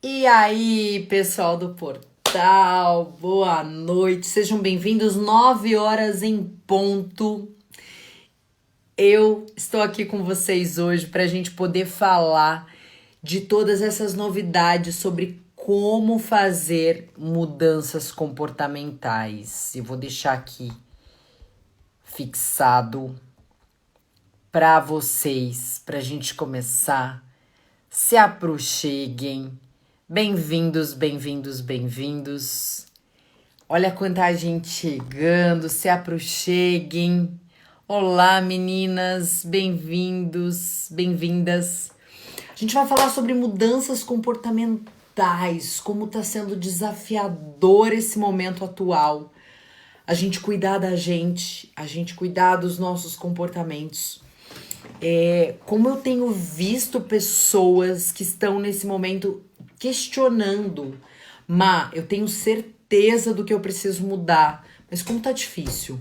E aí, pessoal do portal, boa noite, sejam bem-vindos, 9 horas em ponto. Eu estou aqui com vocês hoje para a gente poder falar de todas essas novidades sobre como fazer mudanças comportamentais. Eu vou deixar aqui fixado para vocês, para a gente começar. Se aproxeguem. Bem-vindos, bem-vindos, bem-vindos. Olha quanta gente chegando, se aproxeguem. Olá, meninas, bem-vindos, bem-vindas. A gente vai falar sobre mudanças comportamentais, como está sendo desafiador esse momento atual. A gente cuidar da gente, a gente cuidar dos nossos comportamentos. Como eu tenho visto pessoas que estão nesse momento questionando, eu tenho certeza do que eu preciso mudar, mas como tá difícil.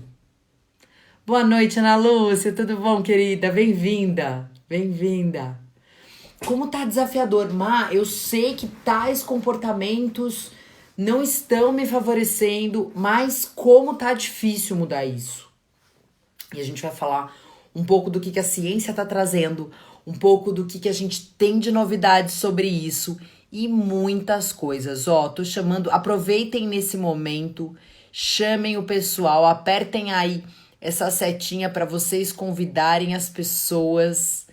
Boa noite, Ana Lúcia, tudo bom, querida? Bem-vinda, bem-vinda. Como tá desafiador, eu sei que tais comportamentos não estão me favorecendo, mas como tá difícil mudar isso. E a gente vai falar um pouco do que a ciência está trazendo, um pouco do que a gente tem de novidades sobre isso e muitas coisas. Tô chamando, aproveitem nesse momento, chamem o pessoal, apertem aí essa setinha para vocês convidarem as pessoas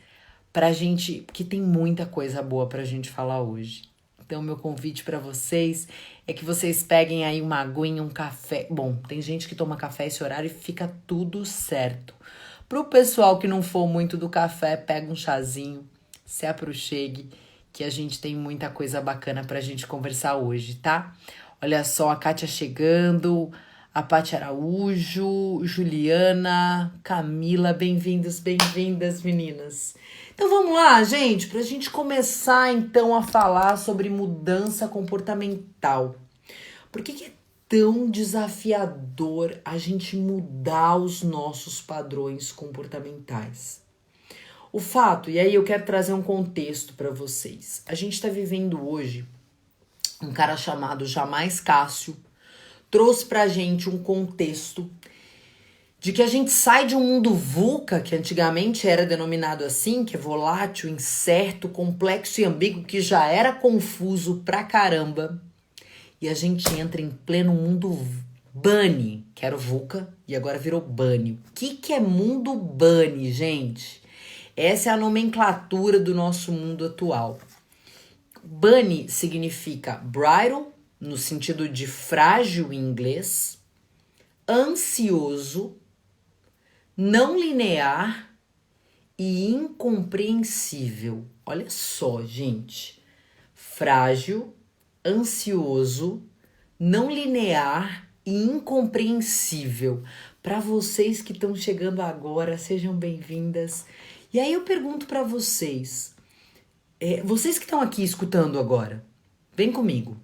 pra gente, porque tem muita coisa boa pra gente falar hoje. Então, meu convite para vocês é que vocês peguem aí uma aguinha, um café. Bom, tem gente que toma café esse horário e fica tudo certo. Pro pessoal que não for muito do café, pega um chazinho, se aproxegue, que a gente tem muita coisa bacana pra gente conversar hoje, tá? Olha só, a Kátia chegando, a Paty Araújo, Juliana, Camila, bem-vindos, bem-vindas, meninas. Então vamos lá, gente, pra gente começar então a falar sobre mudança comportamental. Por que é tão desafiador a gente mudar os nossos padrões comportamentais? O fato, e aí eu quero trazer um contexto para vocês. A gente está vivendo hoje, um cara chamado Jamais Cássio trouxe pra gente um contexto de que a gente sai de um mundo VUCA, que antigamente era denominado assim, que é volátil, incerto, complexo e ambíguo, que já era confuso pra caramba, e a gente entra em pleno mundo Bunny, que era o VUCA, e agora virou Bunny. O que é mundo Bunny, gente? Essa é a nomenclatura do nosso mundo atual. Bunny significa brittle, no sentido de frágil em inglês, ansioso, não linear e incompreensível. Olha só, gente. Frágil, ansioso, não linear e incompreensível. Para vocês que estão chegando agora, sejam bem-vindas. E aí eu pergunto para vocês, vocês que estão aqui escutando agora, vem comigo.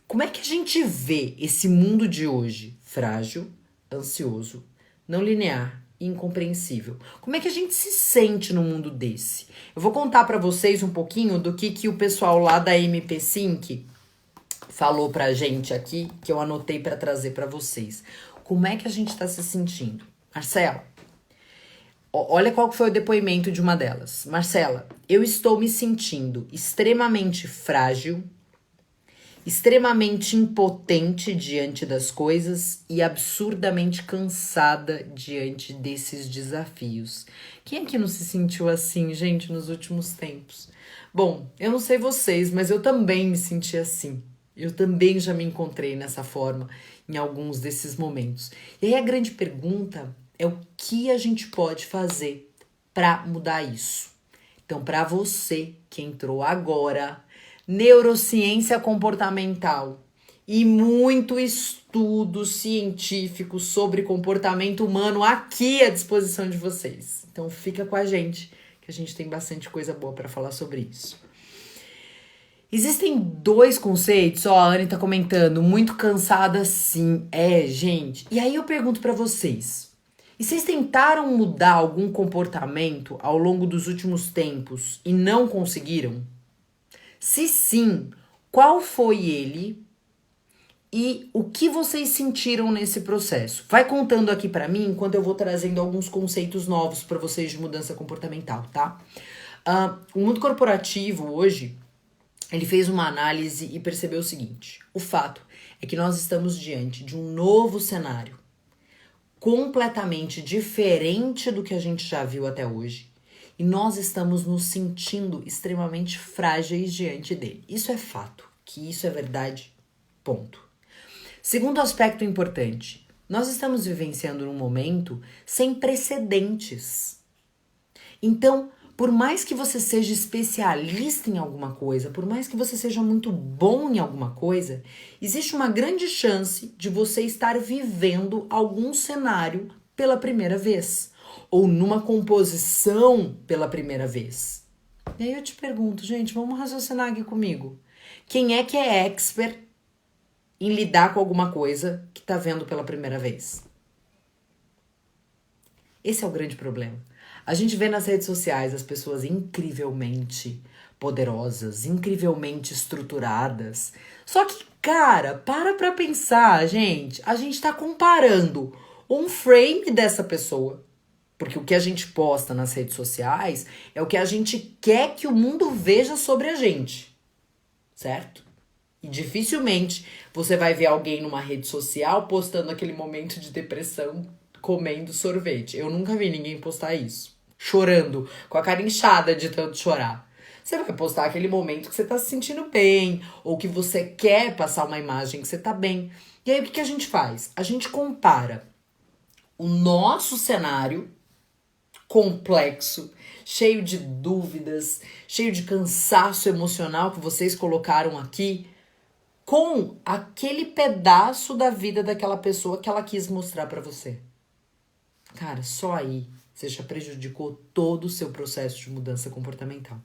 Como é que a gente vê esse mundo de hoje? Frágil, ansioso, não linear e incompreensível. Como é que a gente se sente no mundo desse? Eu vou contar para vocês um pouquinho do que o pessoal lá da MP5 falou pra gente aqui, que eu anotei para trazer para vocês. Como é que a gente tá se sentindo? Marcela, olha qual foi o depoimento de uma delas. Marcela, eu estou me sentindo extremamente frágil, extremamente impotente diante das coisas e absurdamente cansada diante desses desafios. Quem aqui não se sentiu assim, gente, nos últimos tempos? Bom, eu não sei vocês, mas eu também me senti assim. Eu também já me encontrei nessa forma em alguns desses momentos. E aí a grande pergunta é o que a gente pode fazer para mudar isso. Então, para você que entrou agora, neurociência comportamental e muito estudo científico sobre comportamento humano aqui à disposição de vocês. Então, fica com a gente, que a gente tem bastante coisa boa para falar sobre isso. Existem dois conceitos, a Anne tá comentando, muito cansada sim. Gente. E aí eu pergunto para vocês, e vocês tentaram mudar algum comportamento ao longo dos últimos tempos e não conseguiram? Se sim, qual foi ele e o que vocês sentiram nesse processo. Vai contando aqui pra mim, enquanto eu vou trazendo alguns conceitos novos pra vocês de mudança comportamental, tá? O mundo corporativo hoje, ele fez uma análise e percebeu o seguinte: o fato é que nós estamos diante de um novo cenário, completamente diferente do que a gente já viu até hoje, e nós estamos nos sentindo extremamente frágeis diante dele. Isso é fato, que isso é verdade, ponto. Segundo aspecto importante, nós estamos vivenciando um momento sem precedentes. Então, por mais que você seja especialista em alguma coisa, por mais que você seja muito bom em alguma coisa, existe uma grande chance de você estar vivendo algum cenário pela primeira vez, ou numa composição pela primeira vez. E aí eu te pergunto, gente, vamos raciocinar aqui comigo. Quem é que é expert em lidar com alguma coisa que tá vendo pela primeira vez? Esse é o grande problema. A gente vê nas redes sociais as pessoas incrivelmente poderosas, incrivelmente estruturadas. Só que, cara, pra pensar, gente. A gente tá comparando um frame dessa pessoa. Porque o que a gente posta nas redes sociais é o que a gente quer que o mundo veja sobre a gente. Certo? E dificilmente você vai ver alguém numa rede social postando aquele momento de depressão comendo sorvete. Eu nunca vi ninguém postar isso. Chorando, com a cara inchada de tanto chorar. Você vai postar aquele momento que você tá se sentindo bem, ou que você quer passar uma imagem que você tá bem. E aí o que a gente faz? A gente compara o nosso cenário complexo, cheio de dúvidas, cheio de cansaço emocional que vocês colocaram aqui, com aquele pedaço da vida daquela pessoa que ela quis mostrar pra você. Cara, só aí você já prejudicou todo o seu processo de mudança comportamental.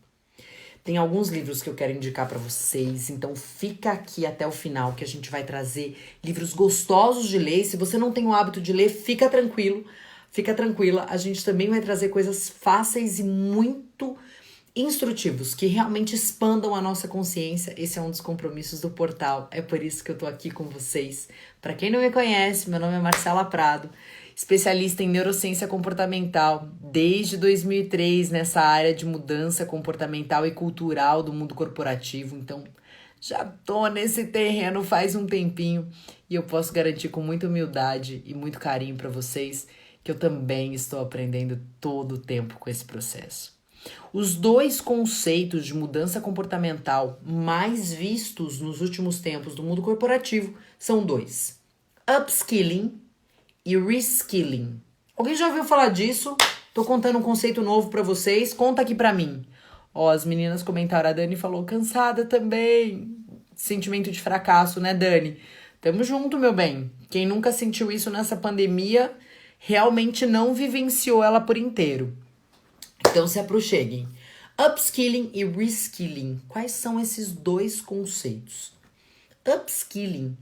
Tem alguns livros que eu quero indicar pra vocês, então fica aqui até o final que a gente vai trazer livros gostosos de ler. Se você não tem o hábito de ler, fica tranquilo, fica tranquila. A gente também vai trazer coisas fáceis e muito instrutivos, que realmente expandam a nossa consciência. Esse é um dos compromissos do portal. É por isso que eu tô aqui com vocês. Pra quem não me conhece, meu nome é Marcela Prado, especialista em neurociência comportamental desde 2003 nessa área de mudança comportamental e cultural do mundo corporativo. Então, já tô nesse terreno faz um tempinho e eu posso garantir com muita humildade e muito carinho para vocês que eu também estou aprendendo todo o tempo com esse processo. Os dois conceitos de mudança comportamental mais vistos nos últimos tempos do mundo corporativo são dois: upskilling e reskilling. Alguém já ouviu falar disso? Tô contando um conceito novo pra vocês. Conta aqui pra mim. Ó, as meninas comentaram, a Dani falou cansada também. Sentimento de fracasso, né, Dani? Tamo junto, meu bem. Quem nunca sentiu isso nessa pandemia realmente não vivenciou ela por inteiro. Então se aproxeguem. Upskilling e reskilling. Quais são esses dois conceitos? Upskilling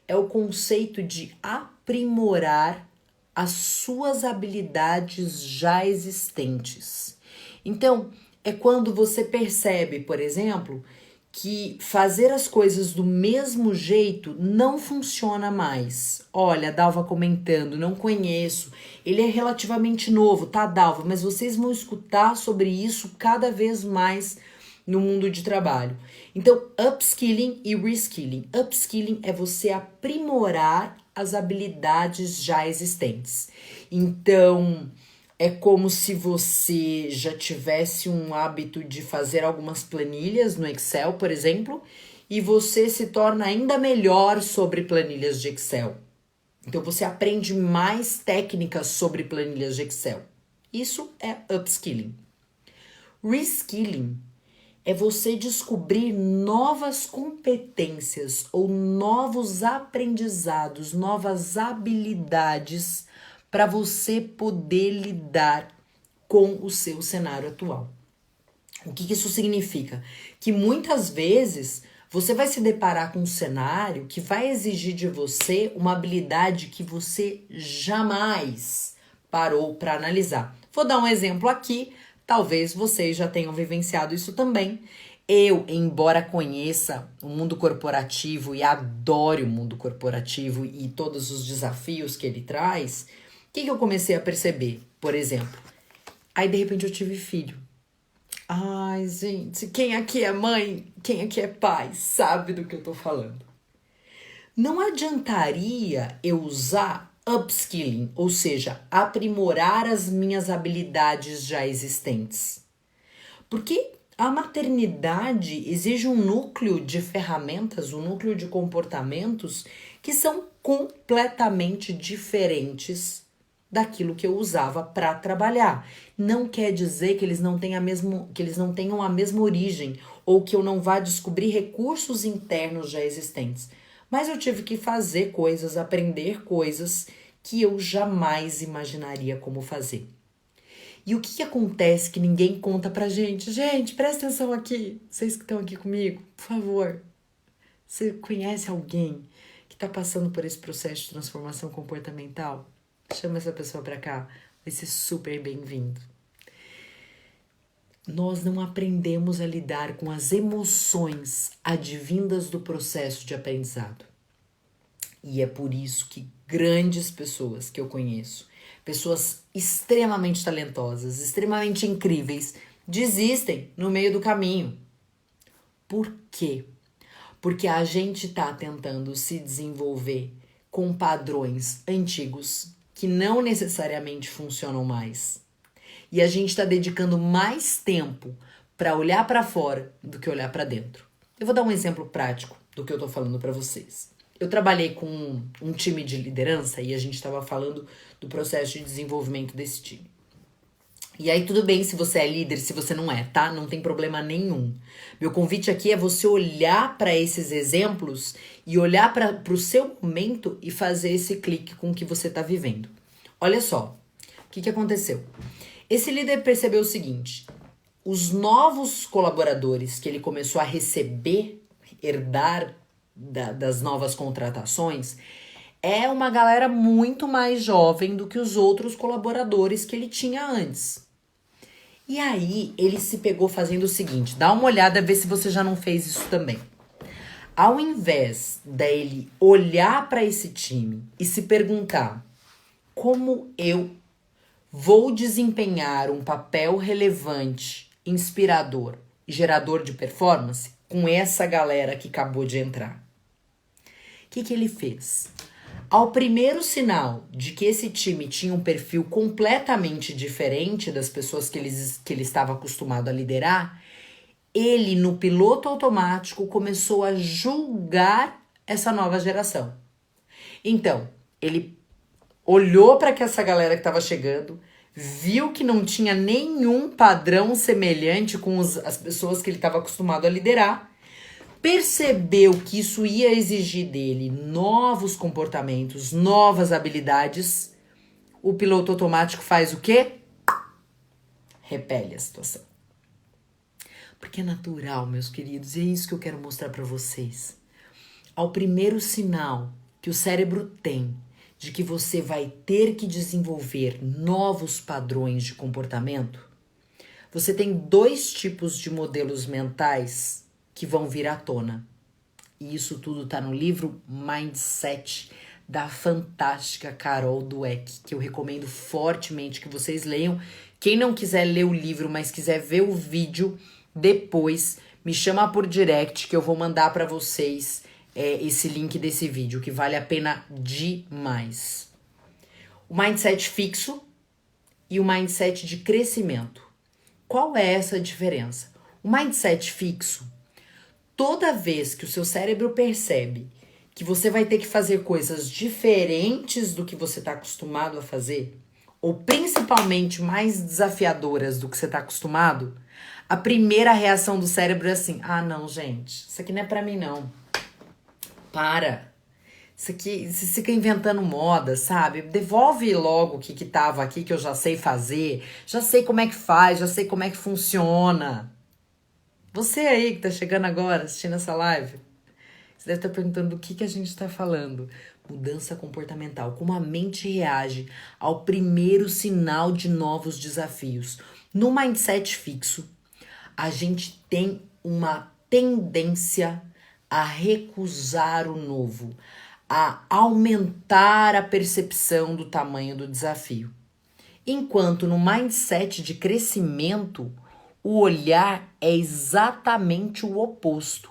é o conceito de aprimorar as suas habilidades já existentes. Então, é quando você percebe, por exemplo, que fazer as coisas do mesmo jeito não funciona mais. Olha, a Dalva comentando, não conheço. Ele é relativamente novo, tá, Dalva? Mas vocês vão escutar sobre isso cada vez mais no mundo de trabalho. Então, upskilling e reskilling. Upskilling é você aprimorar as habilidades já existentes. Então, é como se você já tivesse um hábito de fazer algumas planilhas no Excel, por exemplo, e você se torna ainda melhor sobre planilhas de Excel. Então, você aprende mais técnicas sobre planilhas de Excel. Isso é upskilling. Reskilling é você descobrir novas competências ou novos aprendizados, novas habilidades para você poder lidar com o seu cenário atual. O que isso significa? Que muitas vezes você vai se deparar com um cenário que vai exigir de você uma habilidade que você jamais parou para analisar. Vou dar um exemplo aqui. Talvez vocês já tenham vivenciado isso também. Eu, embora conheça o mundo corporativo e adore o mundo corporativo e todos os desafios que ele traz, o que eu comecei a perceber? Por exemplo, aí de repente eu tive filho. Ai, gente, quem aqui é mãe, quem aqui é pai, sabe do que eu tô falando. Não adiantaria eu usar upskilling, ou seja, aprimorar as minhas habilidades já existentes. Porque a maternidade exige um núcleo de ferramentas, um núcleo de comportamentos que são completamente diferentes daquilo que eu usava para trabalhar. Não quer dizer que eles não tenham a mesma origem ou que eu não vá descobrir recursos internos já existentes. Mas eu tive que fazer coisas, aprender coisas que eu jamais imaginaria como fazer. E o que acontece que ninguém conta pra gente? Gente, presta atenção aqui. Vocês que estão aqui comigo, por favor. Você conhece alguém que está passando por esse processo de transformação comportamental? Chama essa pessoa pra cá. Vai ser super bem-vindo. Nós não aprendemos a lidar com as emoções advindas do processo de aprendizado. E é por isso que grandes pessoas que eu conheço, pessoas extremamente talentosas, extremamente incríveis, desistem no meio do caminho. Por quê? Porque a gente está tentando se desenvolver com padrões antigos que não necessariamente funcionam mais. E a gente está dedicando mais tempo para olhar para fora do que olhar para dentro. Eu vou dar um exemplo prático do que eu estou falando para vocês. Eu trabalhei com um time de liderança e a gente estava falando do processo de desenvolvimento desse time. E aí tudo bem se você é líder, se você não é, tá? Não tem problema nenhum. Meu convite aqui é você olhar para esses exemplos e olhar para o seu momento e fazer esse clique com o que você está vivendo. Olha só, o que aconteceu? Esse líder percebeu o seguinte: os novos colaboradores que ele começou a receber, herdar das novas contratações, é uma galera muito mais jovem do que os outros colaboradores que ele tinha antes. E aí, ele se pegou fazendo o seguinte, dá uma olhada, vê se você já não fez isso também. Ao invés dele olhar para esse time e se perguntar como eu vou desempenhar um papel relevante, inspirador e gerador de performance com essa galera que acabou de entrar. O que ele fez? Ao primeiro sinal de que esse time tinha um perfil completamente diferente das pessoas que ele estava acostumado a liderar, ele, no piloto automático, começou a julgar essa nova geração. Então, ele olhou para essa galera que estava chegando, viu que não tinha nenhum padrão semelhante com as pessoas que ele estava acostumado a liderar, percebeu que isso ia exigir dele novos comportamentos, novas habilidades. O piloto automático faz o quê? Repele a situação. Porque é natural, meus queridos, e é isso que eu quero mostrar para vocês. Ao primeiro sinal que o cérebro tem de que você vai ter que desenvolver novos padrões de comportamento, você tem 2 tipos de modelos mentais que vão vir à tona. E isso tudo tá no livro Mindset, da fantástica Carol Dweck, que eu recomendo fortemente que vocês leiam. Quem não quiser ler o livro, mas quiser ver o vídeo depois, me chama por direct que eu vou mandar para vocês esse link desse vídeo, que vale a pena demais. O mindset fixo e o mindset de crescimento. Qual é essa diferença? O mindset fixo, toda vez que o seu cérebro percebe que você vai ter que fazer coisas diferentes do que você está acostumado a fazer, ou principalmente mais desafiadoras do que você está acostumado, a primeira reação do cérebro é assim: ah, não, gente, isso aqui não é pra mim, não. Para. Isso aqui, você fica inventando moda, sabe? Devolve logo o que tava aqui, que eu já sei fazer, já sei como é que faz, já sei como é que funciona. Você aí que tá chegando agora, assistindo essa live, você deve estar perguntando do que a gente está falando. Mudança comportamental, como a mente reage ao primeiro sinal de novos desafios. No mindset fixo, a gente tem uma tendência a recusar o novo, a aumentar a percepção do tamanho do desafio. Enquanto no mindset de crescimento, o olhar é exatamente o oposto.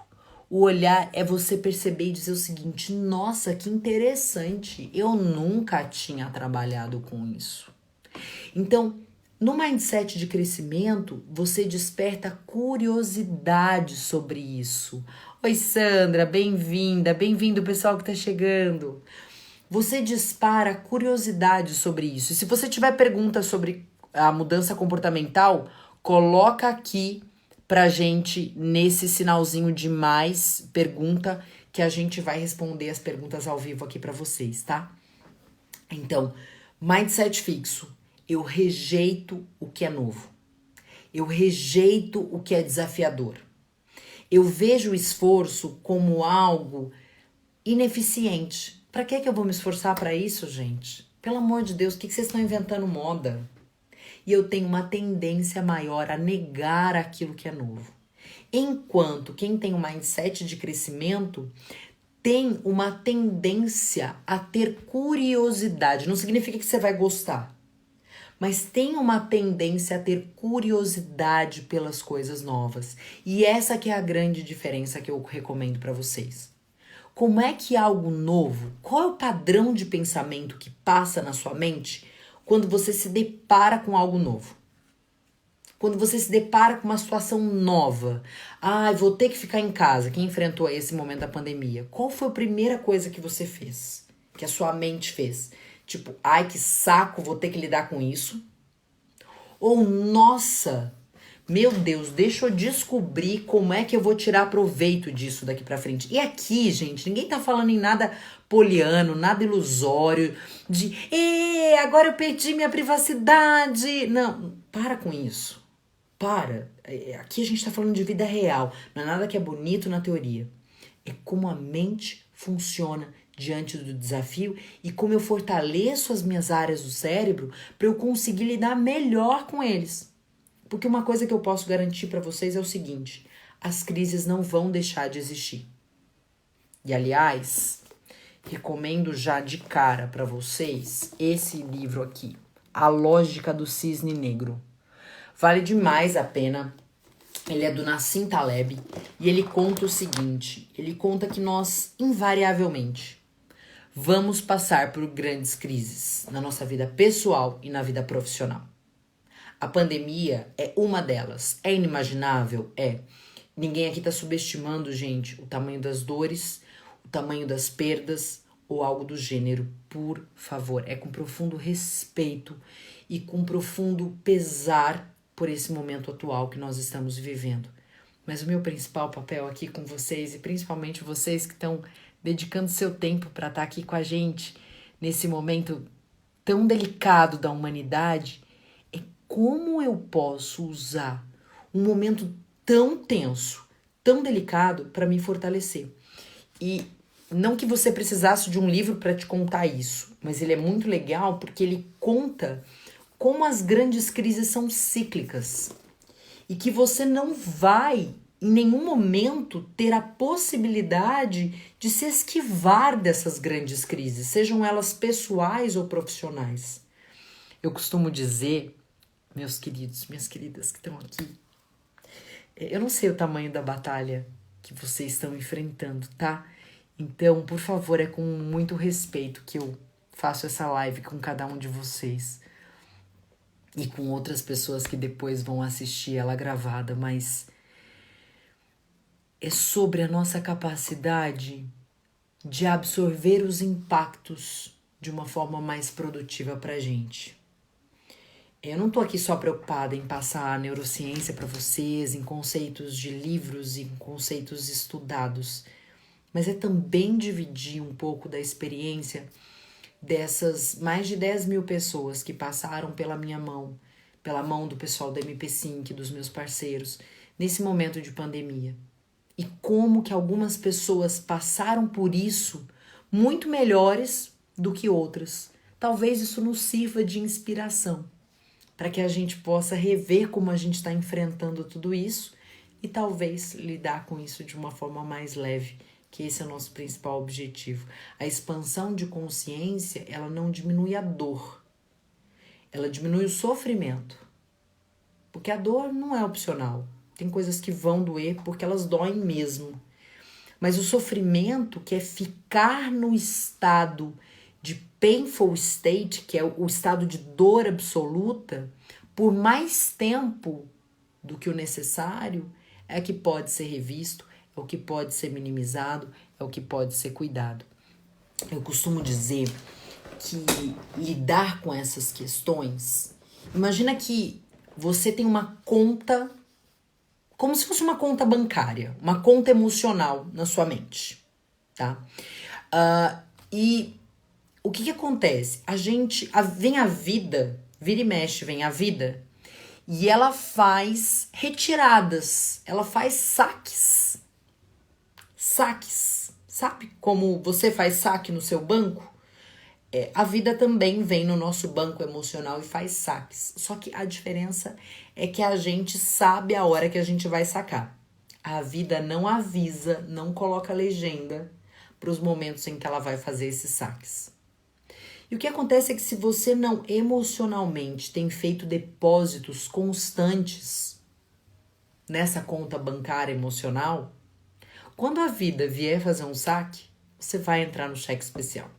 O olhar é você perceber e dizer o seguinte: nossa, que interessante, eu nunca tinha trabalhado com isso. Então, no mindset de crescimento, você desperta curiosidade sobre isso. Oi, Sandra, bem-vinda, bem-vindo pessoal que tá chegando. Você dispara curiosidade sobre isso. E se você tiver perguntas sobre a mudança comportamental, coloca aqui pra gente nesse sinalzinho de mais pergunta que a gente vai responder as perguntas ao vivo aqui pra vocês, tá? Então, mindset fixo. Eu rejeito o que é novo. Eu rejeito o que é desafiador. Eu vejo o esforço como algo ineficiente. Para que eu vou me esforçar para isso, gente? Pelo amor de Deus, o que vocês estão inventando moda? E eu tenho uma tendência maior a negar aquilo que é novo. Enquanto quem tem um mindset de crescimento tem uma tendência a ter curiosidade. Não significa que você vai gostar, mas tem uma tendência a ter curiosidade pelas coisas novas. E essa que é a grande diferença que eu recomendo para vocês. Como é que algo novo, qual é o padrão de pensamento que passa na sua mente quando você se depara com algo novo? Quando você se depara com uma situação nova. Ah, vou ter que ficar em casa. Quem enfrentou esse momento da pandemia? Qual foi a primeira coisa que você fez? Que a sua mente fez? Tipo, ai, que saco, vou ter que lidar com isso. Ou, nossa, meu Deus, deixa eu descobrir como é que eu vou tirar proveito disso daqui pra frente. E aqui, gente, ninguém tá falando em nada poliano, nada ilusório, de, agora eu perdi minha privacidade. Não, para com isso. Para. Aqui a gente tá falando de vida real. Não é nada que é bonito na teoria. É como a mente funciona diante do desafio e como eu fortaleço as minhas áreas do cérebro para eu conseguir lidar melhor com eles. Porque uma coisa que eu posso garantir para vocês é o seguinte: as crises não vão deixar de existir. E aliás, recomendo já de cara para vocês esse livro aqui, A Lógica do Cisne Negro. Vale demais a pena. Ele é do Nassim Taleb e ele conta o seguinte: ele conta que nós invariavelmente vamos passar por grandes crises na nossa vida pessoal e na vida profissional. A pandemia é uma delas. É inimaginável? É. Ninguém aqui está subestimando, gente, o tamanho das dores, o tamanho das perdas ou algo do gênero. Por favor, é com profundo respeito e com profundo pesar por esse momento atual que nós estamos vivendo. Mas o meu principal papel aqui com vocês, e principalmente vocês que estão dedicando seu tempo para estar aqui com a gente nesse momento tão delicado da humanidade, é como eu posso usar um momento tão tenso, tão delicado para me fortalecer. E não que você precisasse de um livro para te contar isso, mas ele é muito legal porque ele conta como as grandes crises são cíclicas e que você não vai em nenhum momento ter a possibilidade de se esquivar dessas grandes crises, sejam elas pessoais ou profissionais. Eu costumo dizer, meus queridos, minhas queridas que estão aqui, eu não sei o tamanho da batalha que vocês estão enfrentando, tá? Então, por favor, é com muito respeito que eu faço essa live com cada um de vocês e com outras pessoas que depois vão assistir ela gravada, mas é sobre a nossa capacidade de absorver os impactos de uma forma mais produtiva pra gente. Eu não tô aqui só preocupada em passar a neurociência para vocês, em conceitos de livros e em conceitos estudados, mas é também dividir um pouco da experiência dessas mais de 10 mil pessoas que passaram pela minha mão, pela mão do pessoal da MP5, dos meus parceiros, nesse momento de pandemia. E como que algumas pessoas passaram por isso muito melhores do que outras. Talvez isso nos sirva de inspiração, para que a gente possa rever como a gente está enfrentando tudo isso e talvez lidar com isso de uma forma mais leve, que esse é o nosso principal objetivo. A expansão de consciência, ela não diminui a dor, ela diminui o sofrimento, porque a dor não é opcional. Tem coisas que vão doer porque elas doem mesmo. Mas o sofrimento, que é ficar no estado de painful state, que é o estado de dor absoluta, por mais tempo do que o necessário, é que pode ser revisto, é o que pode ser minimizado, é o que pode ser cuidado. Eu costumo dizer que lidar com essas questões, imagina que você tem uma conta, como se fosse uma conta bancária, uma conta emocional na sua mente, tá? E o que acontece? Vem a vida, vira e mexe, vem a vida, e ela faz retiradas, ela faz saques. Saques. Sabe como você faz saque no seu banco? A vida também vem no nosso banco emocional e faz saques. Só que a diferença é que a gente sabe a hora que a gente vai sacar. A vida não avisa, não coloca legenda para os momentos em que ela vai fazer esses saques. E o que acontece é que se você não emocionalmente tem feito depósitos constantes nessa conta bancária emocional, quando a vida vier fazer um saque, você vai entrar no cheque especial.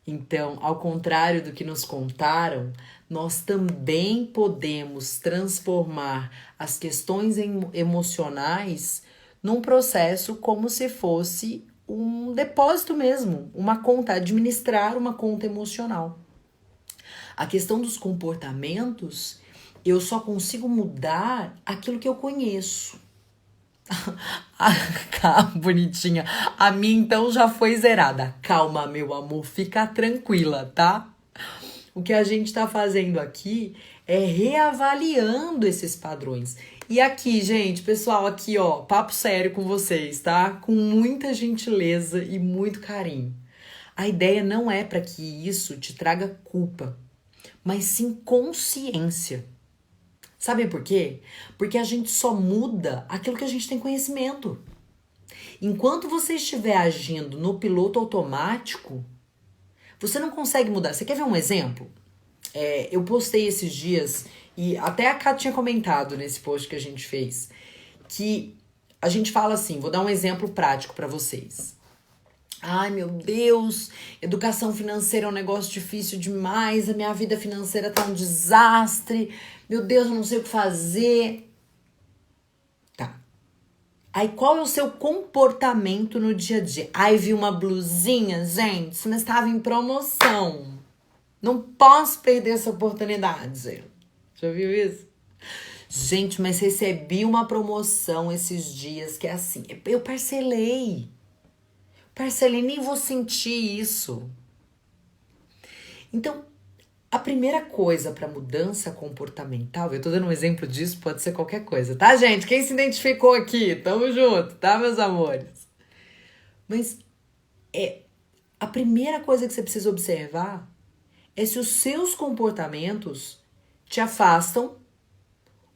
Então, ao contrário do que nos contaram, nós também podemos transformar as questões emocionais num processo como se fosse um depósito mesmo, uma conta, administrar uma conta emocional. A questão dos comportamentos, eu só consigo mudar aquilo que eu conheço. Bonitinha. A minha então já foi zerada. Calma, meu amor, fica tranquila, tá? O que a gente tá fazendo aqui é reavaliando esses padrões. E aqui, gente, pessoal, aqui, ó, papo sério com vocês, tá? Com muita gentileza e muito carinho. A ideia não é para que isso te traga culpa, mas sim consciência. Sabe por quê? Porque a gente só muda aquilo que a gente tem conhecimento. Enquanto você estiver agindo no piloto automático, você não consegue mudar. Você quer ver um exemplo? Eu postei esses dias, e até a Ká tinha comentado nesse post que a gente fez, que a gente fala assim, vou dar um exemplo prático para vocês. Ai, meu Deus, educação financeira é um negócio difícil demais, a minha vida financeira tá um desastre, meu Deus, eu não sei o que fazer. Tá. Aí qual é o seu comportamento no dia a dia? Ai, vi uma blusinha, gente, mas estava em promoção. Não posso perder essa oportunidade. Já viu isso? Gente, mas recebi uma promoção esses dias que é assim, eu parcelei, nem vou sentir isso. Então, a primeira coisa para mudança comportamental, eu tô dando um exemplo disso, pode ser qualquer coisa, tá, gente? Quem se identificou aqui, tamo junto, tá, meus amores? Mas a primeira coisa que você precisa observar é se os seus comportamentos te afastam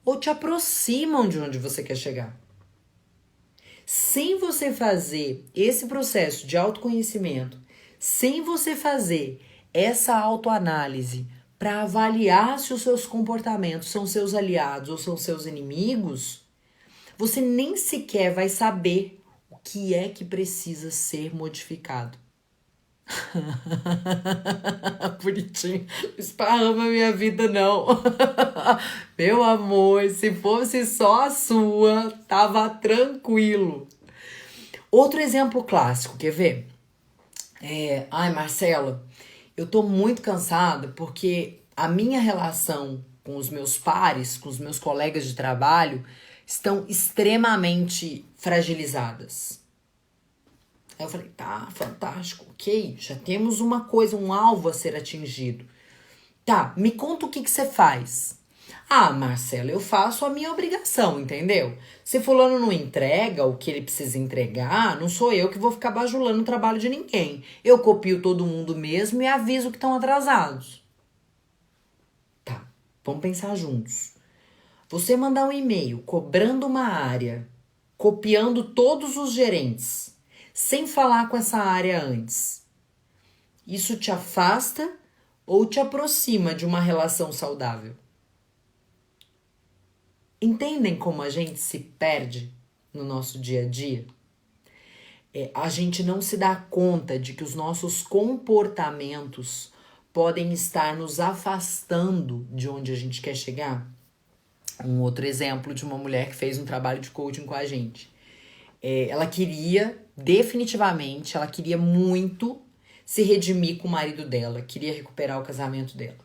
ou te aproximam de onde você quer chegar. Sem você fazer esse processo de autoconhecimento, sem você fazer essa autoanálise para avaliar se os seus comportamentos são seus aliados ou são seus inimigos, você nem sequer vai saber o que é que precisa ser modificado. Bonitinho, esparrama minha vida não. Meu amor, se fosse só a sua, tava tranquilo. Outro exemplo clássico, quer ver? Ai, Marcela, eu tô muito cansada porque a minha relação com os meus pares, com os meus colegas de trabalho, estão extremamente fragilizadas. Aí eu falei, tá, fantástico, ok, já temos uma coisa, um alvo a ser atingido. Tá, me conta o que você faz. Ah, Marcela, eu faço a minha obrigação, entendeu? Se fulano não entrega o que ele precisa entregar, não sou eu que vou ficar bajulando o trabalho de ninguém. Eu copio todo mundo mesmo e aviso que estão atrasados. Tá, vamos pensar juntos. Você mandar um e-mail cobrando uma área, copiando todos os gerentes, sem falar com essa área antes, isso te afasta ou te aproxima de uma relação saudável? Entendem como a gente se perde no nosso dia a dia? A gente não se dá conta de que os nossos comportamentos podem estar nos afastando de onde a gente quer chegar. Um outro exemplo de uma mulher que fez um trabalho de coaching com a gente. Ela queria, definitivamente, ela queria muito se redimir com o marido dela, queria recuperar o casamento dela.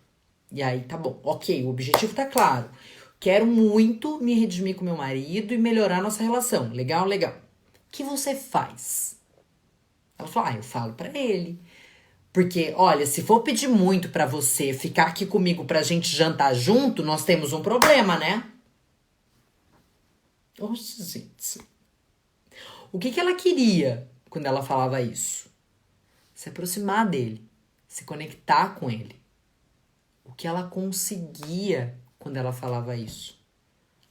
E aí, tá bom, ok, o objetivo tá claro. Quero muito me redimir com meu marido e melhorar nossa relação. Legal, legal. O que você faz? Ela falou, eu falo pra ele. Porque, olha, se for pedir muito pra você ficar aqui comigo pra gente jantar junto, nós temos um problema, né? Oxe, gente. O que ela queria quando ela falava isso? Se aproximar dele, se conectar com ele. O que ela conseguia quando ela falava isso?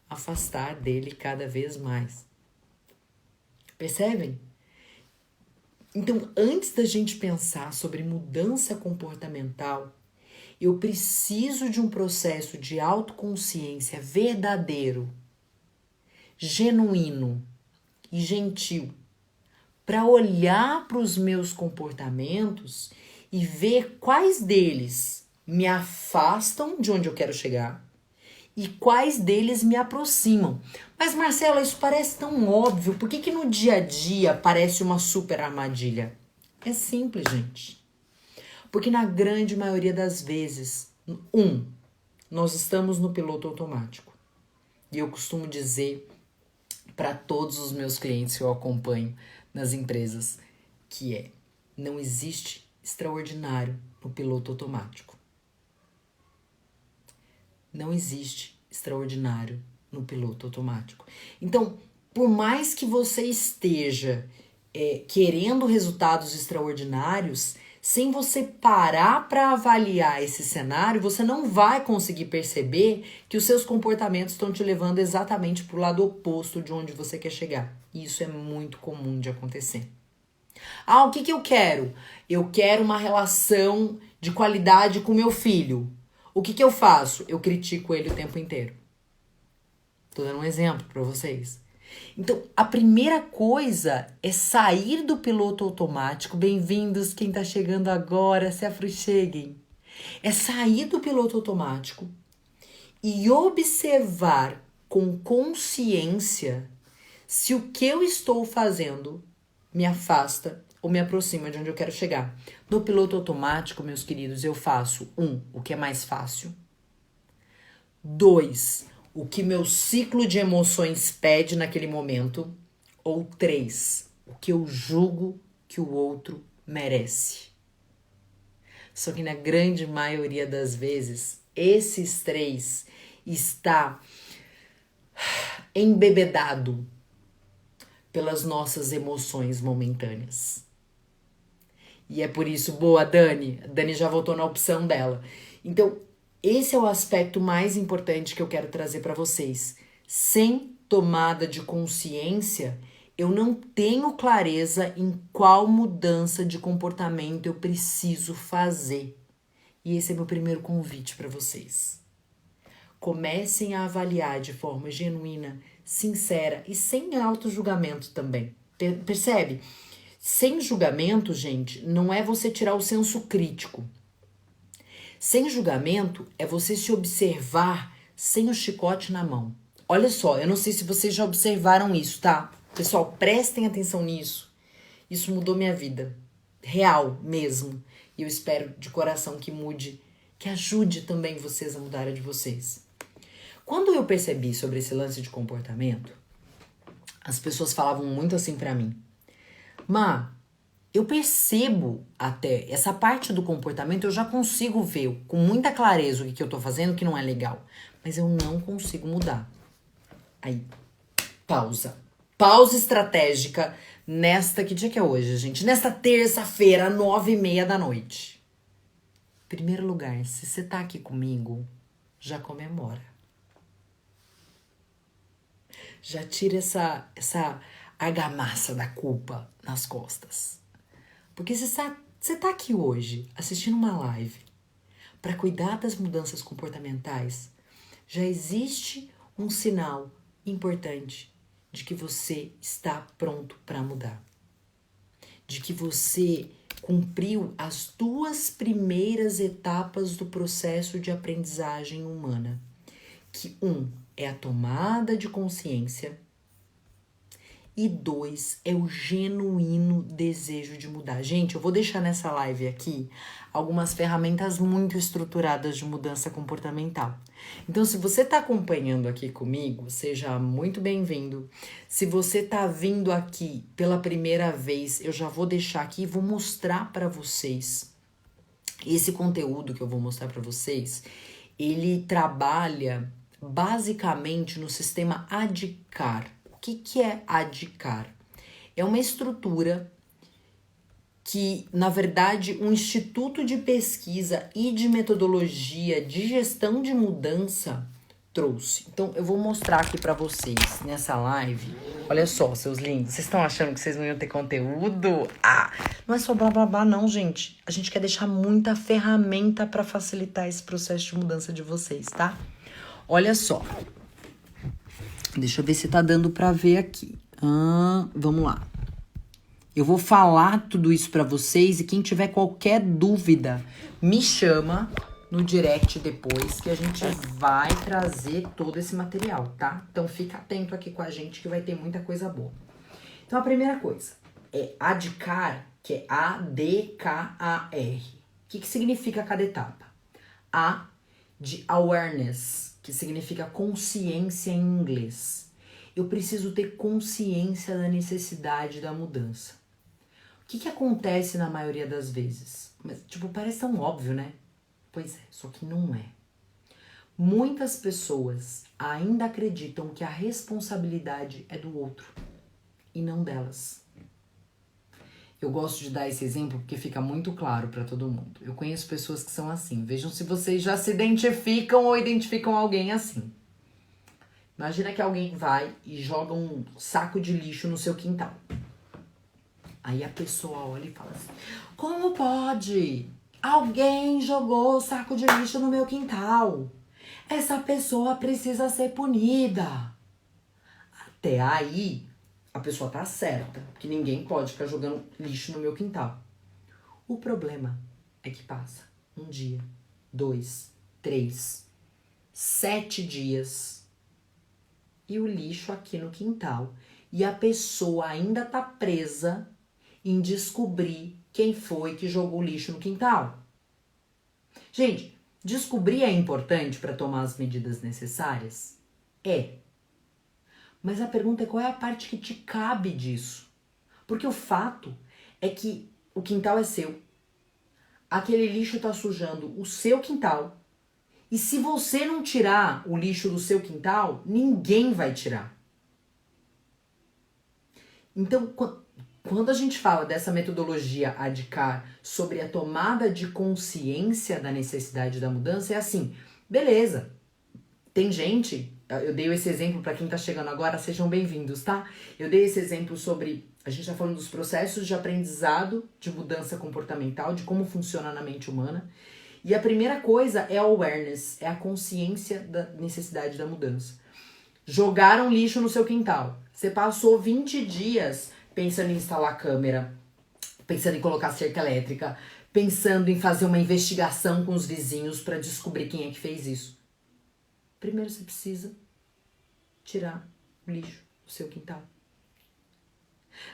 Afastar dele cada vez mais. Percebem? Então, antes da gente pensar sobre mudança comportamental, eu preciso de um processo de autoconsciência verdadeiro, genuíno e gentil, para olhar para os meus comportamentos e ver quais deles me afastam de onde eu quero chegar e quais deles me aproximam. Mas, Marcela, isso parece tão óbvio. Por que no dia a dia parece uma super armadilha? É simples, gente. Porque na grande maioria das vezes, nós estamos no piloto automático. E eu costumo dizer para todos os meus clientes que eu acompanho nas empresas que não existe extraordinário no piloto automático. Não existe extraordinário no piloto automático. Então, por mais que você esteja querendo resultados extraordinários, sem você parar para avaliar esse cenário, você não vai conseguir perceber que os seus comportamentos estão te levando exatamente para o lado oposto de onde você quer chegar. E isso é muito comum de acontecer. O que eu quero? Eu quero uma relação de qualidade com meu filho. O que eu faço? Eu critico ele o tempo inteiro. Tô dando um exemplo para vocês. Então, a primeira coisa é sair do piloto automático. Bem-vindos quem tá chegando agora, se afrouxeguem. É sair do piloto automático e observar com consciência se o que eu estou fazendo me afasta ou me aproxima de onde eu quero chegar. No piloto automático, meus queridos, eu faço o que é mais fácil. 2, o que meu ciclo de emoções pede naquele momento. Ou 3, o que eu julgo que o outro merece. Só que na grande maioria das vezes, esses 3 está embebedado pelas nossas emoções momentâneas. E é por isso, boa, Dani. A Dani já voltou na opção dela. Então, esse é o aspecto mais importante que eu quero trazer para vocês. Sem tomada de consciência, eu não tenho clareza em qual mudança de comportamento eu preciso fazer. E esse é meu primeiro convite para vocês. Comecem a avaliar de forma genuína, sincera e sem auto-julgamento também. Percebe? Sem julgamento, gente, não é você tirar o senso crítico. Sem julgamento é você se observar sem o chicote na mão. Olha só, eu não sei se vocês já observaram isso, tá? Pessoal, prestem atenção nisso. Isso mudou minha vida. Real mesmo. E eu espero de coração que mude, que ajude também vocês a mudarem de vocês. Quando eu percebi sobre esse lance de comportamento, as pessoas falavam muito assim pra mim. Eu percebo até essa parte do comportamento, eu já consigo ver com muita clareza o que eu tô fazendo que não é legal. Mas eu não consigo mudar. Aí, pausa. Pausa estratégica nesta... Que dia que é hoje, gente? Nesta terça-feira, 9h30 da noite. Primeiro lugar, se você tá aqui comigo, já comemora. Já tira essa argamassa da culpa nas costas. Porque você tá aqui hoje assistindo uma live para cuidar das mudanças comportamentais. Já existe um sinal importante de que você está pronto para mudar. De que você cumpriu as 2 primeiras etapas do processo de aprendizagem humana. Que 1 é a tomada de consciência e 2 é o genuíno desejo de mudar. Gente, eu vou deixar nessa live aqui algumas ferramentas muito estruturadas de mudança comportamental. Então, se você está acompanhando aqui comigo, seja muito bem-vindo. Se você está vindo aqui pela primeira vez, eu já vou deixar aqui e vou mostrar para vocês. Esse conteúdo que eu vou mostrar para vocês, ele trabalha basicamente no sistema ADKAR. O que é ADKAR? É uma estrutura que, na verdade, um instituto de pesquisa e de metodologia de gestão de mudança trouxe. Então, eu vou mostrar aqui para vocês nessa live. Olha só, seus lindos. Vocês estão achando que vocês não iam ter conteúdo? Não é só blá blá blá, não, gente. A gente quer deixar muita ferramenta para facilitar esse processo de mudança de vocês, tá? Olha só. Deixa eu ver se tá dando para ver aqui. Vamos lá. Eu vou falar tudo isso para vocês e quem tiver qualquer dúvida, me chama no direct depois que a gente vai trazer todo esse material, tá? Então fica atento aqui com a gente que vai ter muita coisa boa. Então a primeira coisa é ADKAR, que é ADKAR. O que significa cada etapa? A de awareness, que significa consciência em inglês. Eu preciso ter consciência da necessidade da mudança. O que acontece na maioria das vezes? Mas, parece tão óbvio, né? Pois é, só que não é. Muitas pessoas ainda acreditam que a responsabilidade é do outro e não delas. Eu gosto de dar esse exemplo porque fica muito claro para todo mundo. Eu conheço pessoas que são assim. Vejam se vocês já se identificam ou identificam alguém assim. Imagina que alguém vai e joga um saco de lixo no seu quintal. Aí a pessoa olha e fala assim: como pode? Alguém jogou o saco de lixo no meu quintal. Essa pessoa precisa ser punida. Até aí, a pessoa tá certa, que ninguém pode ficar jogando lixo no meu quintal. O problema é que passa 1 dia, 2, 3, 7 dias e o lixo aqui no quintal. E a pessoa ainda tá presa em descobrir quem foi que jogou o lixo no quintal. Gente, descobrir é importante para tomar as medidas necessárias? É. Mas a pergunta é qual é a parte que te cabe disso? Porque o fato é que o quintal é seu. Aquele lixo está sujando o seu quintal. E se você não tirar o lixo do seu quintal, ninguém vai tirar. Então, quando a gente fala dessa metodologia ADKAR sobre a tomada de consciência da necessidade da mudança, é assim, beleza, tem gente, eu dei esse exemplo para quem tá chegando agora, sejam bem-vindos, tá? Eu dei esse exemplo sobre, a gente tá falando dos processos de aprendizado, de mudança comportamental, de como funciona na mente humana, e a primeira coisa é a awareness, é a consciência da necessidade da mudança. Jogaram lixo no seu quintal, você passou 20 dias pensando em instalar câmera, pensando em colocar cerca elétrica, pensando em fazer uma investigação com os vizinhos para descobrir quem é que fez isso. Primeiro você precisa tirar o lixo do seu quintal.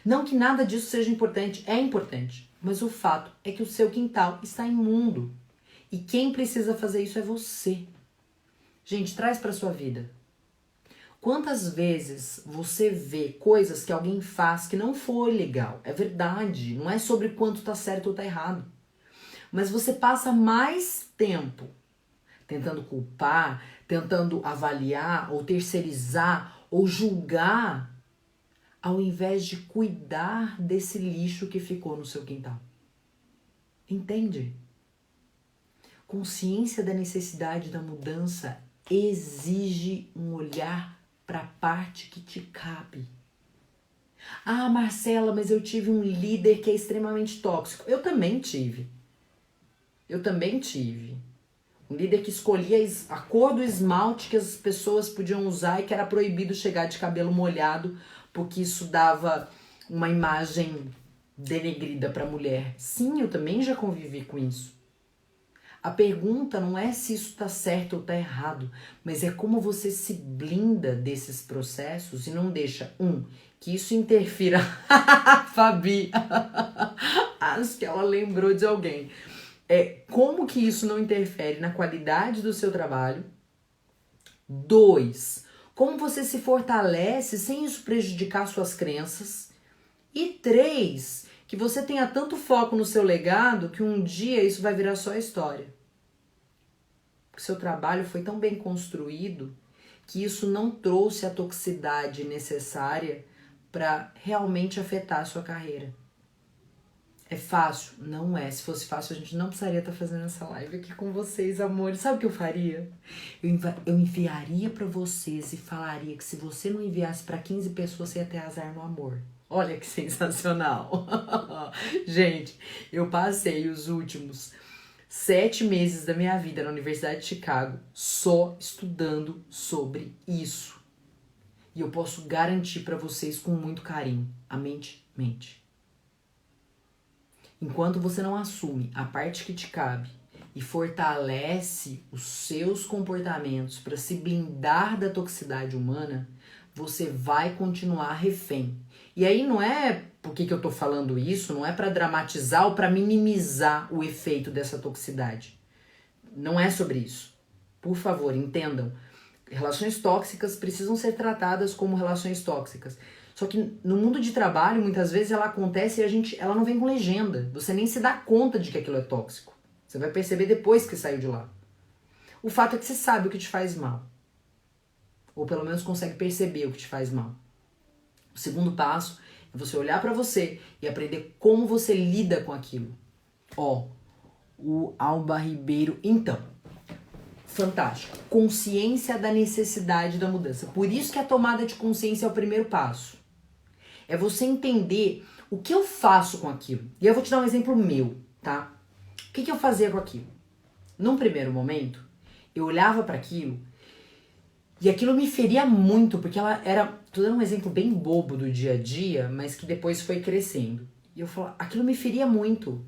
Não que nada disso seja importante, é importante, mas o fato é que o seu quintal está imundo. E quem precisa fazer isso é você. Gente, traz para sua vida. Quantas vezes você vê coisas que alguém faz que não foi legal? É verdade, não é sobre quanto tá certo ou tá errado. Mas você passa mais tempo tentando culpar, tentando avaliar ou terceirizar ou julgar, ao invés de cuidar desse lixo que ficou no seu quintal. Entende? Consciência da necessidade da mudança exige um olhar para a parte que te cabe. Ah, Marcela, mas eu tive um líder que é extremamente tóxico. Eu também tive. Um líder que escolhia a cor do esmalte que as pessoas podiam usar e que era proibido chegar de cabelo molhado, porque isso dava uma imagem denegrida para a mulher. Sim, eu também já convivi com isso. A pergunta não é se isso tá certo ou tá errado, mas é como você se blinda desses processos e não deixa, que isso interfira. Fabi, acho que ela lembrou de alguém. Como que isso não interfere na qualidade do seu trabalho. 2, como você se fortalece sem isso prejudicar suas crenças. E 3, que você tenha tanto foco no seu legado que um dia isso vai virar só história. O seu trabalho foi tão bem construído que isso não trouxe a toxicidade necessária para realmente afetar a sua carreira. É fácil? Não é. Se fosse fácil, a gente não precisaria estar fazendo essa live aqui com vocês, amores. Sabe o que eu faria? Eu enviaria para vocês e falaria que se você não enviasse para 15 pessoas, você ia ter azar no amor. Olha que sensacional. Gente, eu passei os últimos 7 meses da minha vida na Universidade de Chicago só estudando sobre isso. E eu posso garantir para vocês com muito carinho. A mente mente. Enquanto você não assume a parte que te cabe e fortalece os seus comportamentos para se blindar da toxicidade humana, você vai continuar refém. E aí não é por que eu tô falando isso, não é para dramatizar ou para minimizar o efeito dessa toxicidade. Não é sobre isso. Por favor, entendam. Relações tóxicas precisam ser tratadas como relações tóxicas. Só que no mundo de trabalho, muitas vezes ela acontece e ela não vem com legenda. Você nem se dá conta de que aquilo é tóxico. Você vai perceber depois que saiu de lá. O fato é que você sabe o que te faz mal. Ou pelo menos consegue perceber o que te faz mal. O segundo passo é você olhar pra você e aprender como você lida com aquilo. O Alba Ribeiro, então... Fantástico. Consciência da necessidade da mudança. Por isso que a tomada de consciência é o primeiro passo. É você entender o que eu faço com aquilo. E eu vou te dar um exemplo meu, tá? O que eu fazia com aquilo? Num primeiro momento, eu olhava para aquilo e aquilo me feria muito, porque ela era... Tô dando um exemplo bem bobo do dia a dia, mas que depois foi crescendo. E eu falava, aquilo me feria muito.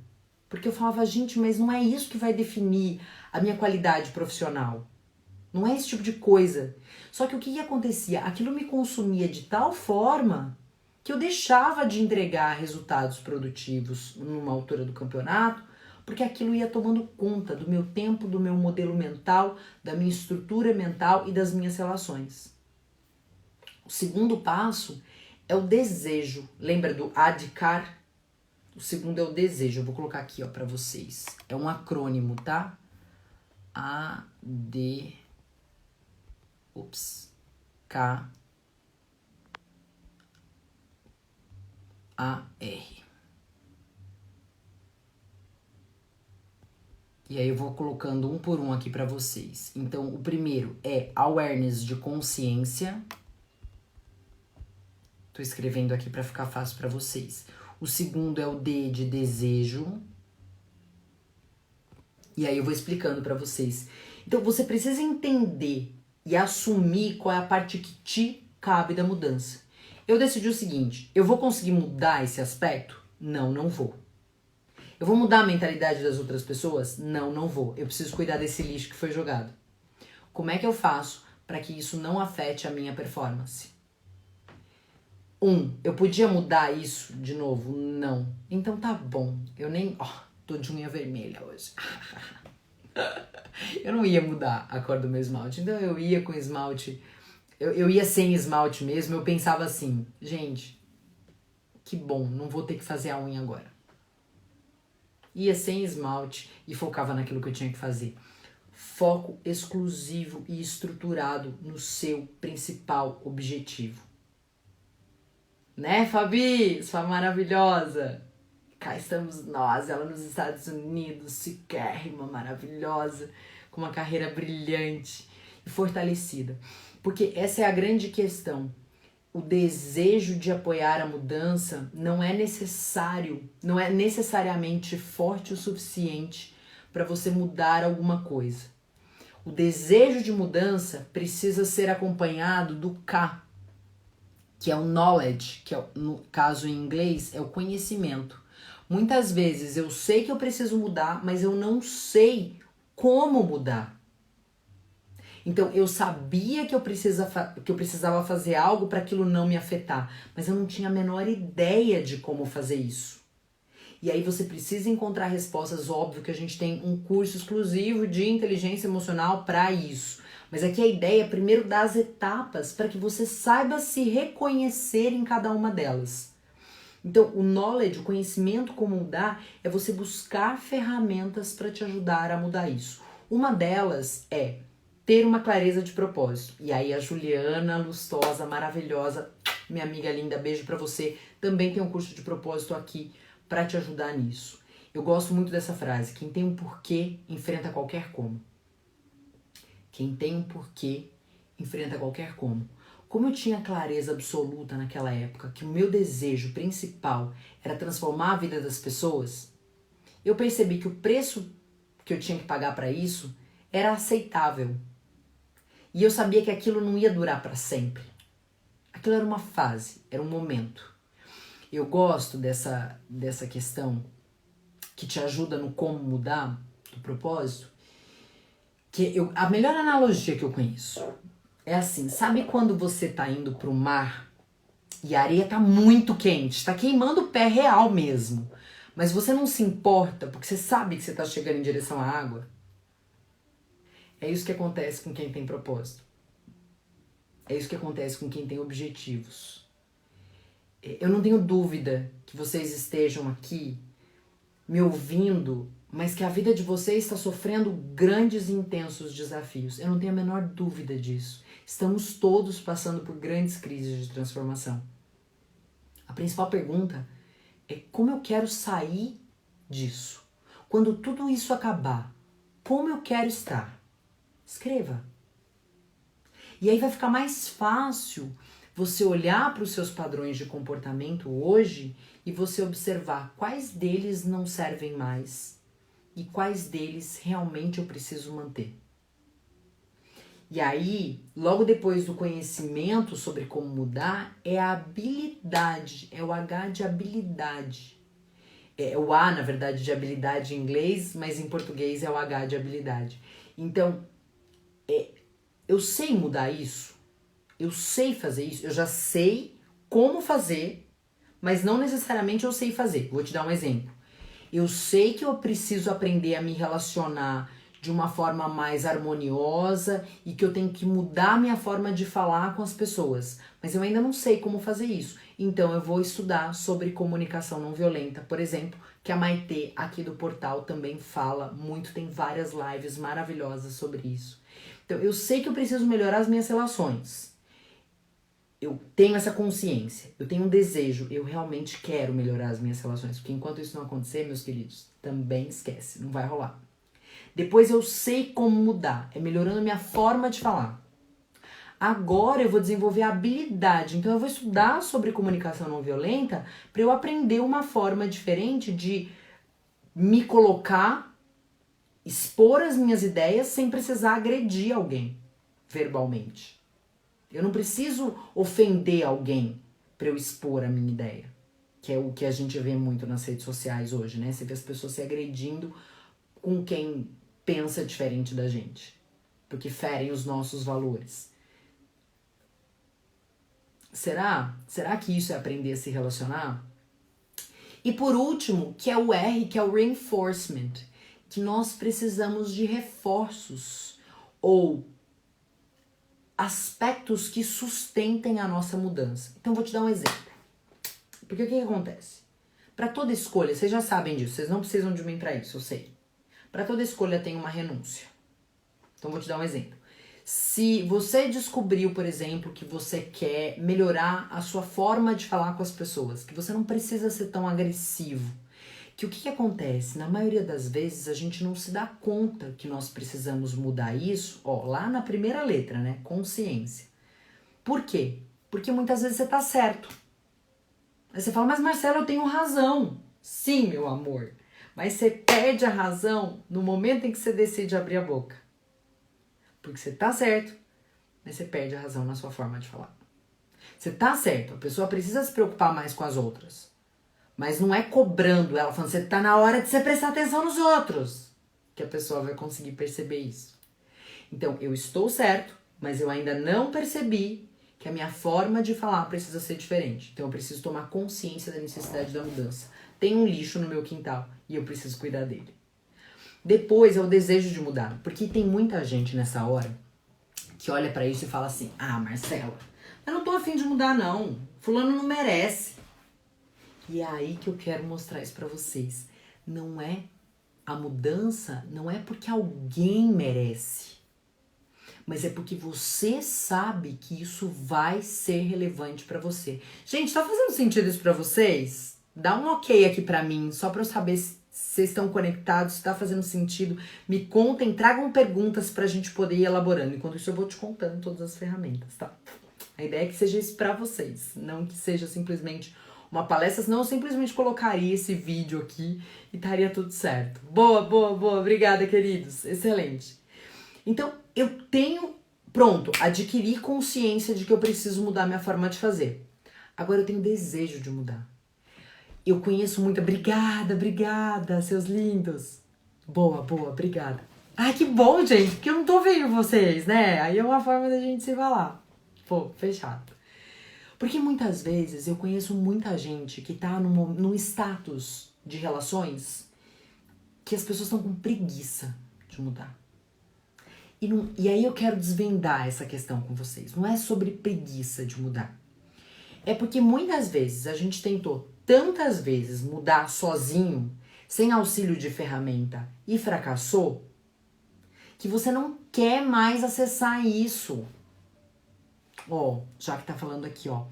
Porque eu falava, gente, mas não é isso que vai definir a minha qualidade profissional. Não é esse tipo de coisa. Só que o que acontecia? Aquilo me consumia de tal forma que eu deixava de entregar resultados produtivos numa altura do campeonato, porque aquilo ia tomando conta do meu tempo, do meu modelo mental, da minha estrutura mental e das minhas relações. O segundo passo é o desejo. Lembra do adhikar? O segundo é o desejo. Eu vou colocar aqui, ó, para vocês. É um acrônimo, tá? A-D-K-A-R. E aí eu vou colocando um por um aqui para vocês. Então, o primeiro é awareness, de consciência. Tô escrevendo aqui para ficar fácil para vocês. O segundo é o D, de desejo. E aí eu vou explicando para vocês. Então, você precisa entender e assumir qual é a parte que te cabe da mudança. Eu decidi o seguinte, eu vou conseguir mudar esse aspecto? Não, não vou. Eu vou mudar a mentalidade das outras pessoas? Não, não vou. Eu preciso cuidar desse lixo que foi jogado. Como é que eu faço para que isso não afete a minha performance? Eu podia mudar isso de novo? Não. Então tá bom. Eu nem... tô de unha vermelha hoje. Eu não ia mudar a cor do meu esmalte. Então eu ia com esmalte... Eu ia sem esmalte mesmo. Eu pensava assim, gente, que bom, não vou ter que fazer a unha agora. Ia sem esmalte e focava naquilo que eu tinha que fazer. Foco exclusivo e estruturado no seu principal objetivo. Né, Fabi? Sua maravilhosa. Cá estamos nós, ela nos Estados Unidos, chiquérrima, maravilhosa, com uma carreira brilhante e fortalecida. Porque essa é a grande questão. O desejo de apoiar a mudança não é necessário, não é necessariamente forte o suficiente para você mudar alguma coisa. O desejo de mudança precisa ser acompanhado do K, que é o knowledge, que é, no caso em inglês é o conhecimento. Muitas vezes eu sei que eu preciso mudar, mas eu não sei como mudar. Então eu sabia que eu precisava fazer algo para aquilo não me afetar, mas eu não tinha a menor ideia de como fazer isso. E aí você precisa encontrar respostas. Óbvio que a gente tem um curso exclusivo de inteligência emocional para isso. Mas aqui a ideia é primeiro dar as etapas para que você saiba se reconhecer em cada uma delas. Então, o knowledge, o conhecimento como mudar, é você buscar ferramentas para te ajudar a mudar isso. Uma delas é ter uma clareza de propósito. E aí a Juliana Lustosa, maravilhosa, minha amiga linda, beijo para você, também tem um curso de propósito aqui para te ajudar nisso. Eu gosto muito dessa frase: quem tem um porquê enfrenta qualquer como. Quem tem um porquê enfrenta qualquer como. Como eu tinha clareza absoluta naquela época que o meu desejo principal era transformar a vida das pessoas, eu percebi que o preço que eu tinha que pagar para isso era aceitável. E eu sabia que aquilo não ia durar para sempre. Aquilo era uma fase, era um momento. Eu gosto dessa questão que te ajuda no como mudar, do propósito, a melhor analogia que eu conheço é assim, sabe quando você tá indo pro mar e a areia tá muito quente, tá queimando o pé real mesmo, mas você não se importa porque você sabe que você tá chegando em direção à água? É isso que acontece com quem tem propósito. É isso que acontece com quem tem objetivos. Eu não tenho dúvida que vocês estejam aqui me ouvindo, mas que a vida de vocês está sofrendo grandes e intensos desafios. Eu não tenho a menor dúvida disso. Estamos todos passando por grandes crises de transformação. A principal pergunta é como eu quero sair disso. Quando tudo isso acabar, como eu quero estar? Escreva. E aí vai ficar mais fácil você olhar para os seus padrões de comportamento hoje e você observar quais deles não servem mais e quais deles realmente eu preciso manter. E aí, logo depois do conhecimento sobre como mudar, é a habilidade, é o H de habilidade. É o A, na verdade, de habilidade em inglês, mas em português é o H de habilidade. Então, eu sei mudar isso, eu sei fazer isso, eu já sei como fazer, mas não necessariamente eu sei fazer. Vou te dar um exemplo. Eu sei que eu preciso aprender a me relacionar de uma forma mais harmoniosa e que eu tenho que mudar a minha forma de falar com as pessoas, mas eu ainda não sei como fazer isso. Então eu vou estudar sobre comunicação não violenta, por exemplo, que a Maitê aqui do portal também fala muito, tem várias lives maravilhosas sobre isso. Então eu sei que eu preciso melhorar as minhas relações. Eu tenho essa consciência, eu tenho um desejo, eu realmente quero melhorar as minhas relações, porque enquanto isso não acontecer, meus queridos, também esquece, não vai rolar. Depois eu sei como mudar, é melhorando minha forma de falar. Agora eu vou desenvolver a habilidade, então eu vou estudar sobre comunicação não violenta para eu aprender uma forma diferente de me colocar, expor as minhas ideias sem precisar agredir alguém verbalmente. Eu não preciso ofender alguém para eu expor a minha ideia, que é o que a gente vê muito nas redes sociais hoje, né? Você vê as pessoas se agredindo com quem pensa diferente da gente, porque ferem os nossos valores. Será? Será que isso é aprender a se relacionar? E por último, que é o R, que é o reinforcement, que nós precisamos de reforços ou aspectos que sustentem a nossa mudança. Então vou te dar um exemplo. Porque o que acontece? Para toda escolha, vocês já sabem disso, vocês não precisam de mim para isso, eu sei. Para toda escolha tem uma renúncia. Então vou te dar um exemplo. Se você descobriu, por exemplo, que você quer melhorar a sua forma de falar com as pessoas, que você não precisa ser tão agressivo, que o que acontece? Na maioria das vezes a gente não se dá conta que nós precisamos mudar isso, ó, lá na primeira letra, né? Consciência. Por quê? Porque muitas vezes você tá certo. Aí você fala, mas Marcelo, eu tenho razão. Sim, meu amor. Mas você perde a razão no momento em que você decide abrir a boca. Porque você tá certo, mas você perde a razão na sua forma de falar. Você tá certo, a pessoa precisa se preocupar mais com as outras. Mas não é cobrando ela, falando, você tá na hora de você prestar atenção nos outros, que a pessoa vai conseguir perceber isso. Então, eu estou certo, mas eu ainda não percebi que a minha forma de falar precisa ser diferente. Então, eu preciso tomar consciência da necessidade da mudança. Tem um lixo no meu quintal e eu preciso cuidar dele. Depois é o desejo de mudar, porque tem muita gente nessa hora que olha pra isso e fala assim, ah, Marcela, eu não tô afim de mudar não, fulano não merece. E é aí que eu quero mostrar isso pra vocês. Não é a mudança, não é porque alguém merece, mas é porque você sabe que isso vai ser relevante pra você. Gente, tá fazendo sentido isso pra vocês? Dá um ok aqui pra mim, só pra eu saber se vocês estão conectados, se tá fazendo sentido. Me contem, tragam perguntas pra gente poder ir elaborando. Enquanto isso eu vou te contando todas as ferramentas, tá? A ideia é que seja isso pra vocês, não que seja simplesmente uma palestra, senão eu simplesmente colocaria esse vídeo aqui e estaria tudo certo. Boa, boa, boa. Obrigada, queridos. Excelente. Então, eu tenho, pronto, adquiri consciência de que eu preciso mudar minha forma de fazer. Agora eu tenho desejo de mudar. Eu conheço muito. Obrigada, seus lindos. Boa, boa, obrigada. Ai, que bom, gente, porque eu não tô vendo vocês, né? Aí é uma forma da gente se falar. Pô, fechado. Porque muitas vezes eu conheço muita gente que tá num status de relações que as pessoas estão com preguiça de mudar. E aí eu quero desvendar essa questão com vocês. Não é sobre preguiça de mudar. É porque muitas vezes a gente tentou tantas vezes mudar sozinho, sem auxílio de ferramenta, e fracassou, que você não quer mais acessar isso. Ó, já que tá falando aqui, ó.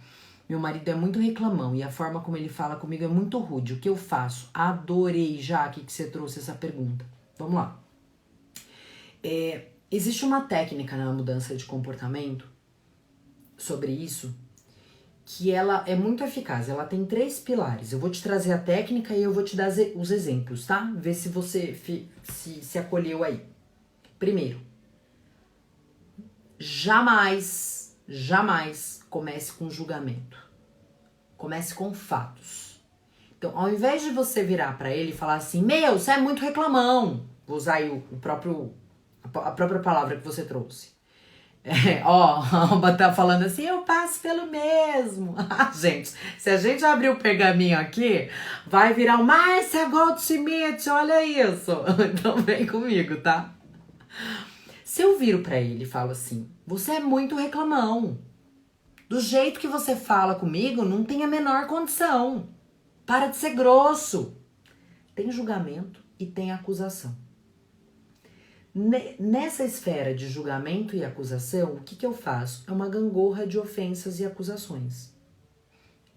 Meu marido é muito reclamão e a forma como ele fala comigo é muito rude. O que eu faço? Adorei, Jaque, que você trouxe essa pergunta. Vamos lá. Existe uma técnica na mudança de comportamento sobre isso que ela é muito eficaz. Ela tem 3 pilares. Eu vou te trazer a técnica e eu vou te dar os exemplos, tá? Vê se você se acolheu aí. Primeiro, jamais comece com julgamento. Comece com fatos. Então, ao invés de você virar pra ele e falar assim, meu, você é muito reclamão. Vou usar aí a própria palavra que você trouxe. Tá falando assim, eu passo pelo mesmo. Gente, se a gente abrir o pergaminho aqui, vai virar o Márcia Goldschmidt, olha isso. Então vem comigo, tá? Se eu viro pra ele e falo assim, você é muito reclamão. Do jeito que você fala comigo, não tem a menor condição. Para de ser grosso. Tem julgamento e tem acusação. Nessa esfera de julgamento e acusação, o que eu faço? É uma gangorra de ofensas e acusações.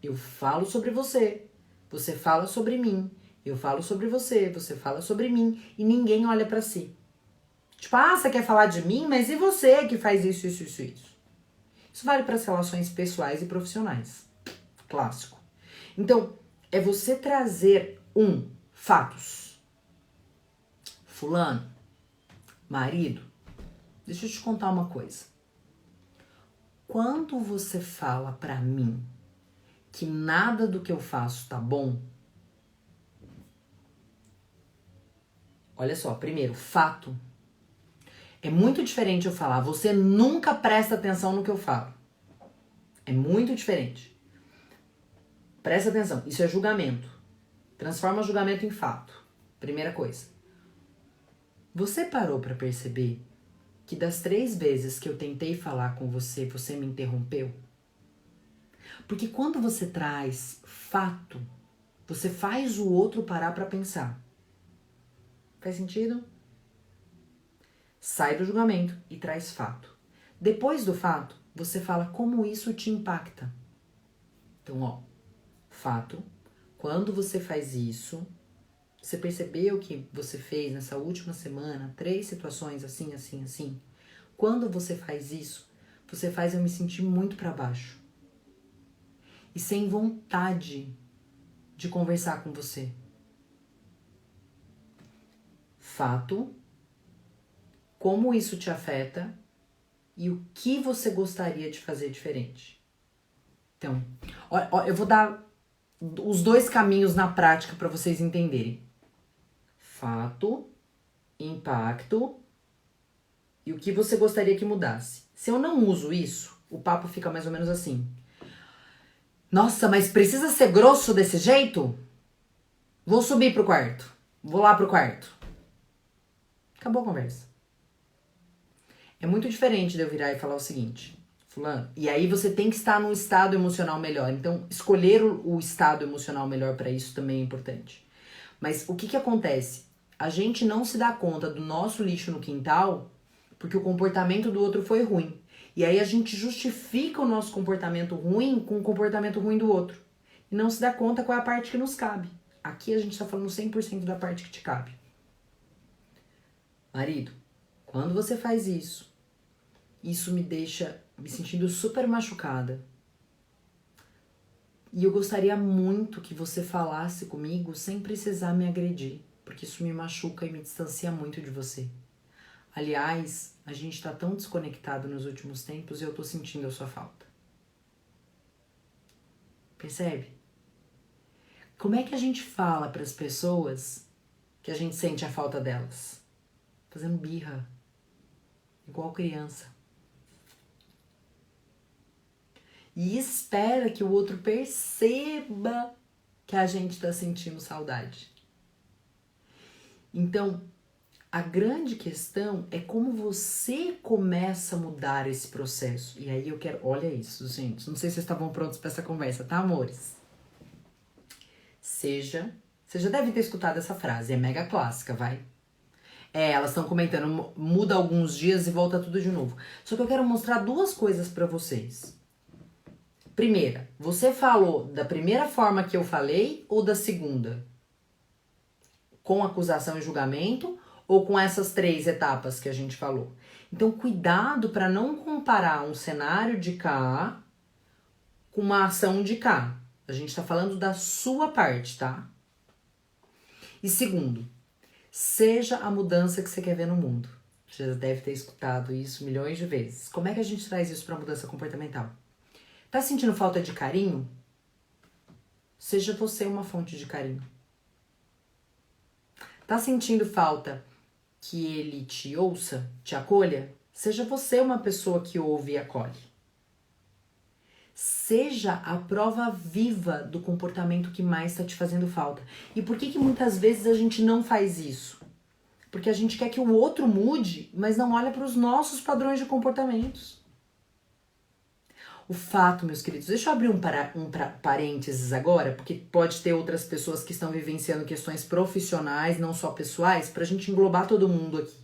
Eu falo sobre você, você fala sobre mim, eu falo sobre você, você fala sobre mim, e ninguém olha pra si. Tipo, você quer falar de mim, mas e você que faz isso, isso, isso, isso? Isso vale para as relações pessoais e profissionais. Clássico. Então, é você trazer fatos. Fulano, marido, deixa eu te contar uma coisa. Quando você fala pra mim que nada do que eu faço tá bom, olha só, primeiro, fato. É muito diferente eu falar, você nunca presta atenção no que eu falo. É muito diferente. Presta atenção, isso é julgamento. Transforma julgamento em fato. Primeira coisa. Você parou pra perceber que das 3 vezes que eu tentei falar com você, você me interrompeu? Porque quando você traz fato, você faz o outro parar pra pensar. Faz sentido? Sai do julgamento e traz fato. Depois do fato, você fala como isso te impacta. Então, fato. Quando você faz isso, você percebeu que você fez nessa última semana 3 situações assim, assim, assim. Quando você faz isso, você faz eu me sentir muito para baixo. E sem vontade de conversar com você. Fato, como isso te afeta e o que você gostaria de fazer diferente. Então, eu vou dar os dois caminhos na prática para vocês entenderem. Fato, impacto e o que você gostaria que mudasse. Se eu não uso isso, o papo fica mais ou menos assim. Nossa, mas precisa ser grosso desse jeito? Vou subir pro quarto. Vou lá pro quarto. Acabou a conversa. É muito diferente de eu virar e falar o seguinte. Fulano, e aí você tem que estar num estado emocional melhor. Então, escolher o estado emocional melhor para isso também é importante. Mas o que acontece? A gente não se dá conta do nosso lixo no quintal porque o comportamento do outro foi ruim. E aí a gente justifica o nosso comportamento ruim com o comportamento ruim do outro. E não se dá conta qual é a parte que nos cabe. Aqui a gente tá falando 100% da parte que te cabe. Marido, quando você faz isso me deixa me sentindo super machucada. E eu gostaria muito que você falasse comigo sem precisar me agredir, porque isso me machuca e me distancia muito de você. Aliás, a gente tá tão desconectado nos últimos tempos e eu tô sentindo a sua falta. Percebe? Como é que a gente fala para as pessoas que a gente sente a falta delas? Fazendo birra, igual criança. E espera que o outro perceba que a gente tá sentindo saudade. Então, a grande questão é como você começa a mudar esse processo. E aí eu quero... Olha isso, gente. Não sei se vocês estavam prontos para essa conversa, tá, amores? Você já deve ter escutado essa frase. É mega clássica, vai. Elas estão comentando. Muda alguns dias e volta tudo de novo. Só que eu quero mostrar duas coisas para vocês. Primeira, você falou da primeira forma que eu falei ou da segunda? Com acusação e julgamento ou com essas 3 etapas que a gente falou? Então, cuidado para não comparar um cenário de cá com uma ação de cá. A gente tá falando da sua parte, tá? E segundo, seja a mudança que você quer ver no mundo. Você já deve ter escutado isso milhões de vezes. Como é que a gente traz isso para mudança comportamental? Tá sentindo falta de carinho? Seja você uma fonte de carinho. Tá sentindo falta que ele te ouça, te acolha? Seja você uma pessoa que ouve e acolhe. Seja a prova viva do comportamento que mais está te fazendo falta. E por que muitas vezes a gente não faz isso? Porque a gente quer que o outro mude, mas não olha para os nossos padrões de comportamentos. O fato, meus queridos, deixa eu abrir um parênteses agora, porque pode ter outras pessoas que estão vivenciando questões profissionais, não só pessoais, para a gente englobar todo mundo aqui.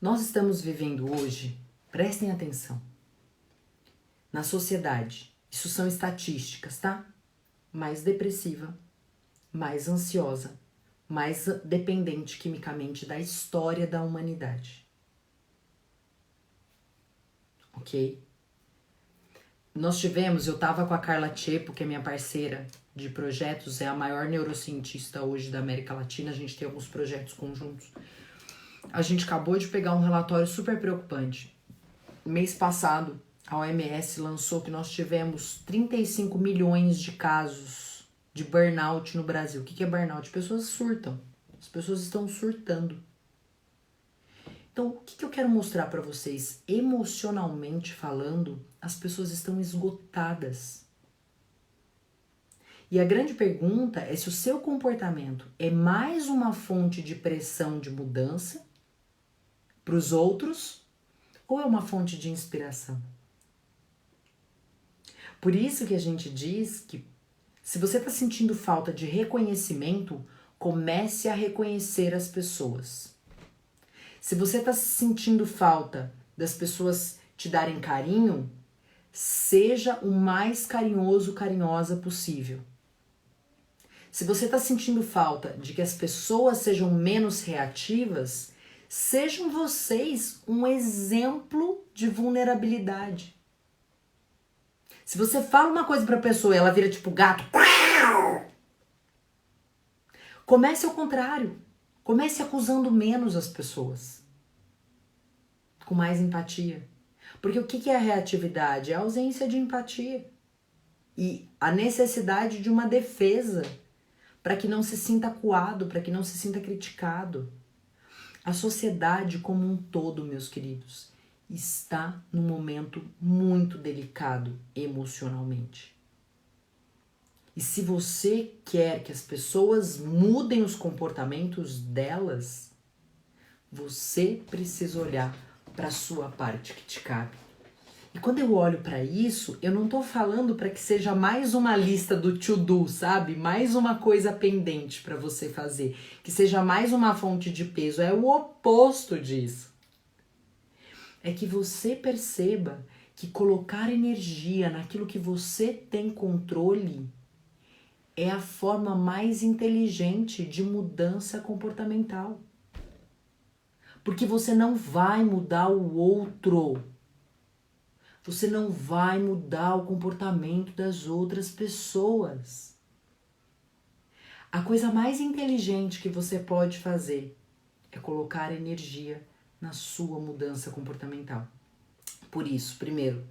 Nós estamos vivendo hoje, prestem atenção, na sociedade, isso são estatísticas, tá? Mais depressiva, mais ansiosa, mais dependente quimicamente da história da humanidade. Ok? Nós tivemos, eu tava com a Carla Chepo, que é minha parceira de projetos, é a maior neurocientista hoje da América Latina, a gente tem alguns projetos conjuntos. A gente acabou de pegar um relatório super preocupante. Mês passado, a OMS lançou que nós tivemos 35 milhões de casos de burnout no Brasil. O que é burnout? Pessoas surtam. As pessoas estão surtando. Então, o que eu quero mostrar para vocês? Emocionalmente falando, as pessoas estão esgotadas. E a grande pergunta é se o seu comportamento é mais uma fonte de pressão de mudança para os outros ou é uma fonte de inspiração. Por isso que a gente diz que se você está sentindo falta de reconhecimento, comece a reconhecer as pessoas. Se você está sentindo falta das pessoas te darem carinho, seja o mais carinhoso, carinhosa possível. Se você está sentindo falta de que as pessoas sejam menos reativas, Sejam vocês um exemplo de vulnerabilidade. Se você fala uma coisa pra pessoa e ela vira tipo gato, comece ao contrário. Comece acusando menos as pessoas. Com mais empatia. Porque o que é a reatividade? É a ausência de empatia. E a necessidade de uma defesa para que não se sinta acuado, para que não se sinta criticado. A sociedade como um todo, meus queridos, está num momento muito delicado emocionalmente. E se você quer que as pessoas mudem os comportamentos delas, você precisa olhar para a sua parte que te cabe. E quando eu olho para isso, eu não tô falando para que seja mais uma lista do to-do, sabe? Mais uma coisa pendente para você fazer, que seja mais uma fonte de peso. É o oposto disso. É que você perceba que colocar energia naquilo que você tem controle é a forma mais inteligente de mudança comportamental. Porque você não vai mudar o outro. Você não vai mudar o comportamento das outras pessoas. A coisa mais inteligente que você pode fazer é colocar energia na sua mudança comportamental. Por isso, primeiro,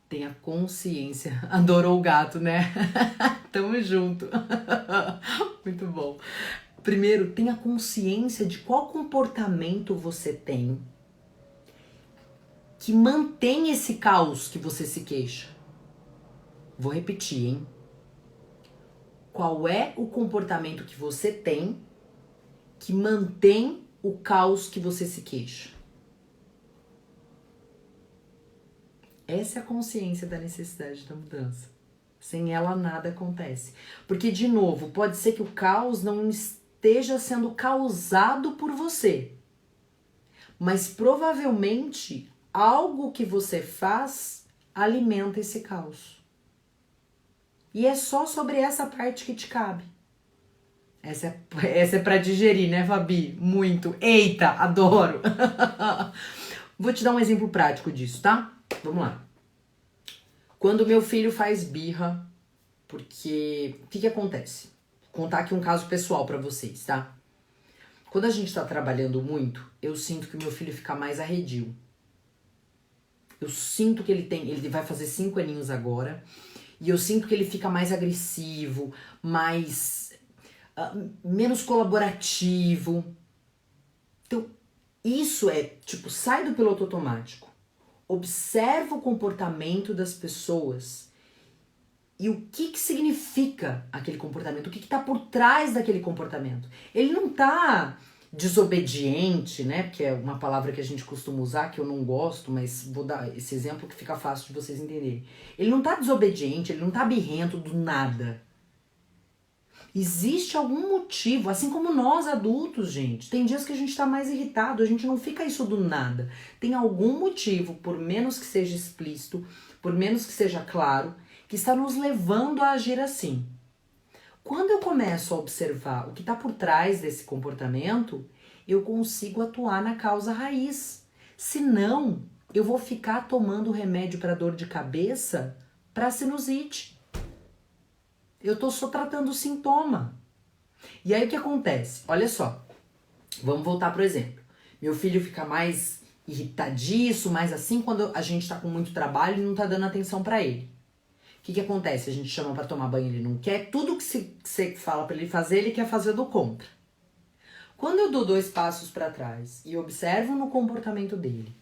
tenha consciência. Adorou o gato, né? Tamo junto. Muito bom. Primeiro, tenha consciência de qual comportamento você tem que mantém esse caos que você se queixa. Vou repetir, hein? Qual é o comportamento que você tem que mantém o caos que você se queixa? Essa é a consciência da necessidade da mudança. Sem ela nada acontece. Porque, de novo, pode ser que o caos não esteja sendo causado por você. Mas provavelmente algo que você faz alimenta esse caos. E é só sobre essa parte que te cabe. Essa é pra digerir, né, Fabi? Muito. Eita, adoro! Vou te dar um exemplo prático disso, tá? Vamos lá. Quando meu filho faz birra, porque... O que acontece? Vou contar aqui um caso pessoal pra vocês, tá? Quando a gente tá trabalhando muito, eu sinto que o meu filho fica mais arredio. Eu sinto que ele vai fazer 5 aninhos agora, e eu sinto que ele fica mais agressivo, mais... menos colaborativo. Então, isso é, tipo, sai do piloto automático. Observa o comportamento das pessoas e o que significa aquele comportamento, o que tá por trás daquele comportamento. Ele não tá desobediente, né? Porque é uma palavra que a gente costuma usar, que eu não gosto, mas vou dar esse exemplo que fica fácil de vocês entenderem. Ele não tá desobediente, ele não tá birrento do nada. Existe algum motivo, assim como nós adultos, gente. Tem dias que a gente tá mais irritado, a gente não fica isso do nada. Tem algum motivo, por menos que seja explícito, por menos que seja claro, que está nos levando a agir assim. Quando eu começo a observar o que está por trás desse comportamento, eu consigo atuar na causa raiz. Senão, eu vou ficar tomando remédio para dor de cabeça para sinusite. Eu tô só tratando o sintoma. E aí o que acontece? Olha só, vamos voltar pro exemplo. Meu filho fica mais irritadiço, mais assim, quando a gente tá com muito trabalho e não tá dando atenção pra ele. O que acontece? A gente chama pra tomar banho, ele não quer. Tudo que você fala pra ele fazer, ele quer fazer do contra. Quando eu dou 2 passos pra trás e observo no comportamento dele,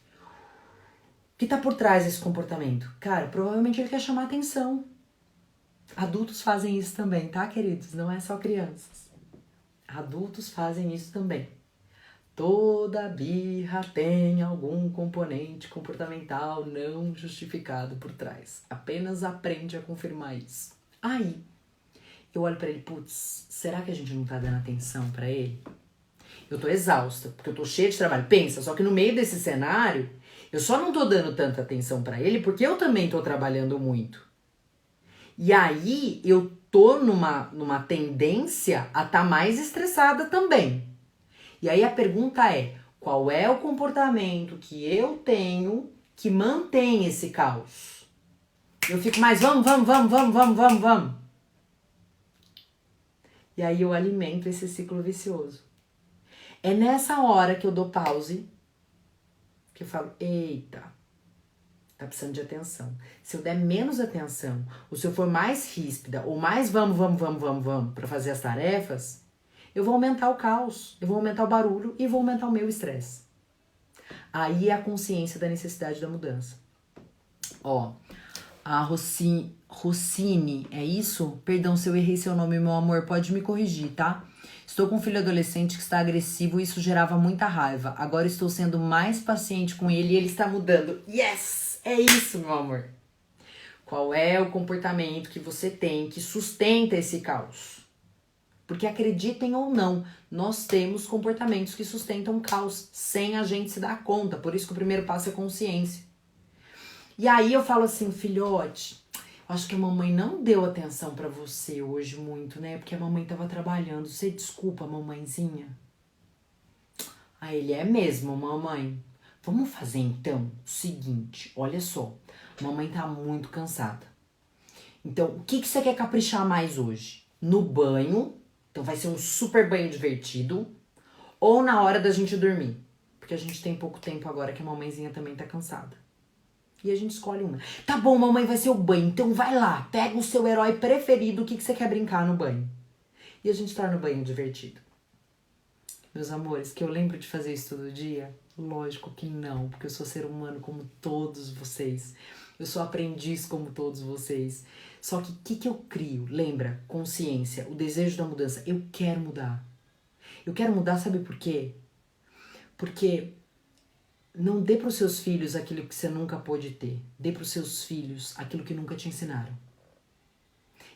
o que tá por trás desse comportamento? Cara, provavelmente ele quer chamar atenção. Adultos fazem isso também, tá, queridos? Não é só crianças. Adultos fazem isso também. Toda birra tem algum componente comportamental não justificado por trás. Apenas aprende a confirmar isso. Aí, eu olho pra ele, putz, será que a gente não tá dando atenção pra ele? Eu tô exausta, porque eu tô cheia de trabalho. Pensa, só que no meio desse cenário, eu só não tô dando tanta atenção pra ele porque eu também tô trabalhando muito. E aí, eu tô numa tendência a estar mais estressada também. E aí a pergunta é, Qual é o comportamento que eu tenho que mantém esse caos? Eu fico mais vamos. E aí eu alimento esse ciclo vicioso. É nessa hora que eu dou pause, que eu falo, eita, tá precisando de atenção. Se eu der menos atenção, ou se eu for mais ríspida, ou mais vamos para fazer as tarefas, eu vou aumentar o caos, eu vou aumentar o barulho e vou aumentar o meu estresse. Aí é a consciência da necessidade da mudança. Ó, a Rossini, é isso? Perdão se eu errei seu nome, meu amor, pode me corrigir, tá? Estou com um filho adolescente que está agressivo e isso gerava muita raiva. Agora estou sendo mais paciente com ele e ele está mudando. Yes! É isso, meu amor. Qual é o comportamento que você tem que sustenta esse caos? Porque acreditem ou não, nós temos comportamentos que sustentam o caos sem a gente se dar conta. Por isso que o primeiro passo é consciência. E aí eu falo assim, filhote, acho que a mamãe não deu atenção pra você hoje muito, né? Porque a mamãe tava trabalhando. Você desculpa, mamãezinha? Aí ele, é mesmo, mamãe. Vamos fazer então o seguinte, olha só. Mamãe tá muito cansada. Então, o que você quer caprichar mais hoje? No banho, então vai ser um super banho divertido, ou na hora da gente dormir? Porque a gente tem pouco tempo agora que a mamãezinha também tá cansada. E a gente escolhe uma. Tá bom, mamãe, vai ser o banho. Então vai lá, pega o seu herói preferido, o que você quer brincar no banho. E a gente torna o banho divertido. Meus amores, que eu lembro de fazer isso todo dia? Lógico que não, porque eu sou ser humano como todos vocês. Eu sou aprendiz como todos vocês. Só que o que eu crio? Lembra? Consciência, o desejo da mudança. Eu quero mudar. Eu quero mudar, sabe por quê? Porque não dê para os seus filhos aquilo que você nunca pôde ter. Dê para os seus filhos aquilo que nunca te ensinaram.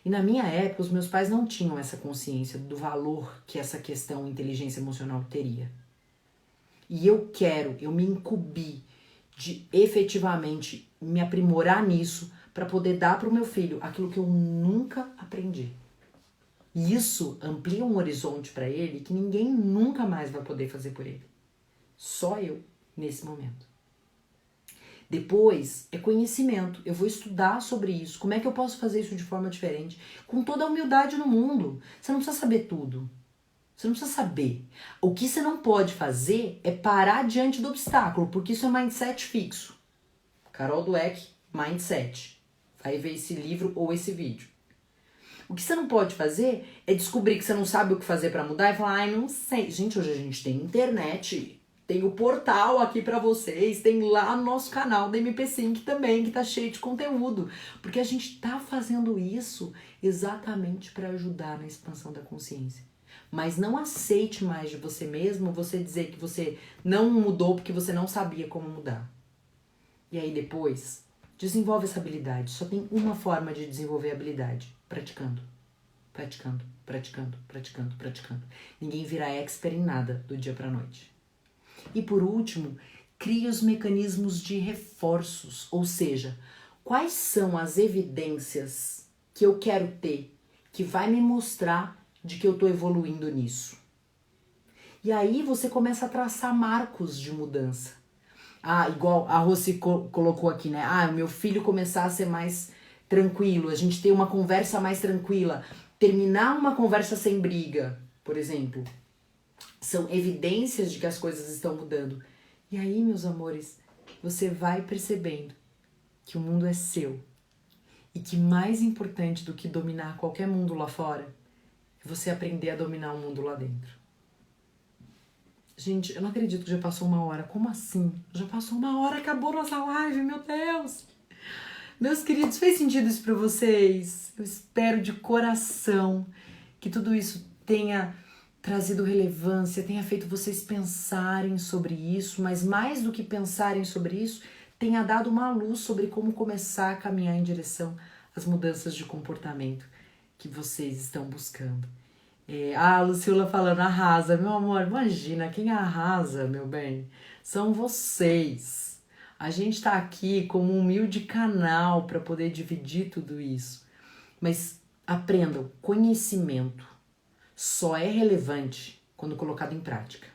E na minha época, os meus pais não tinham essa consciência do valor que essa questão inteligência emocional teria. E eu me incumbi de efetivamente me aprimorar nisso para poder dar para o meu filho aquilo que eu nunca aprendi. E isso amplia um horizonte para ele que ninguém nunca mais vai poder fazer por ele. Só eu, nesse momento. Depois é conhecimento. Eu vou estudar sobre isso. Como é que eu posso fazer isso de forma diferente? Com toda a humildade no mundo. Você não precisa saber tudo. Você não precisa saber. O que você não pode fazer é parar diante do obstáculo, porque isso é mindset fixo. Carol Dweck, Mindset. Vai ver esse livro ou esse vídeo. O que você não pode fazer é descobrir que você não sabe o que fazer pra mudar e falar, ai, não sei. Gente, hoje a gente tem internet. Tem o portal aqui pra vocês, tem lá no nosso canal da MP5 também, que tá cheio de conteúdo. Porque a gente tá fazendo isso exatamente pra ajudar na expansão da consciência. Mas não aceite mais de você mesmo você dizer que você não mudou porque você não sabia como mudar. E aí depois, desenvolve essa habilidade. Só tem uma forma de desenvolver a habilidade. Praticando. Praticando, praticando, praticando, praticando. Ninguém vira expert em nada do dia pra noite. E por último, crie os mecanismos de reforços. Ou seja, quais são as evidências que eu quero ter que vai me mostrar de que eu tô evoluindo nisso. E aí você começa a traçar marcos de mudança. Ah, igual a Rossi colocou aqui, né? Ah, o meu filho começar a ser mais tranquilo, a gente ter uma conversa mais tranquila, terminar uma conversa sem briga, por exemplo. São evidências de que as coisas estão mudando. E aí, meus amores, você vai percebendo que o mundo é seu. E que mais importante do que dominar qualquer mundo lá fora é você aprender a dominar o mundo lá dentro. Gente, eu não acredito que já passou 1 hora. Como assim? Já passou 1 hora, acabou nossa live, meu Deus! Meus queridos, fez sentido isso pra vocês? Eu espero de coração que tudo isso tenha trazido relevância, tenha feito vocês pensarem sobre isso, mas mais do que pensarem sobre isso, tenha dado uma luz sobre como começar a caminhar em direção às mudanças de comportamento que vocês estão buscando. A Lucila falando, arrasa. Meu amor, imagina, quem arrasa, meu bem, são vocês. A gente tá aqui como um humilde canal para poder dividir tudo isso. Mas aprendam, conhecimento só é relevante quando colocado em prática.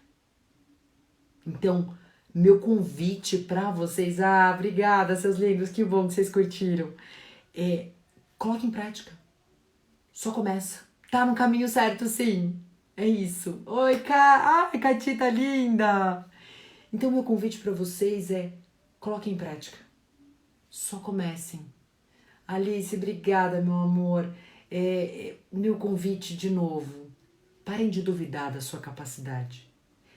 Então, meu convite para vocês, obrigada, seus lindos, que bom que vocês curtiram. Coloque em prática. Só começa. Tá no caminho certo, sim. É isso. Oi, Ai, Catita linda! Então, meu convite para vocês é: coloquem em prática. Só comecem. Alice, obrigada, meu amor. Meu convite de novo. Parem de duvidar da sua capacidade.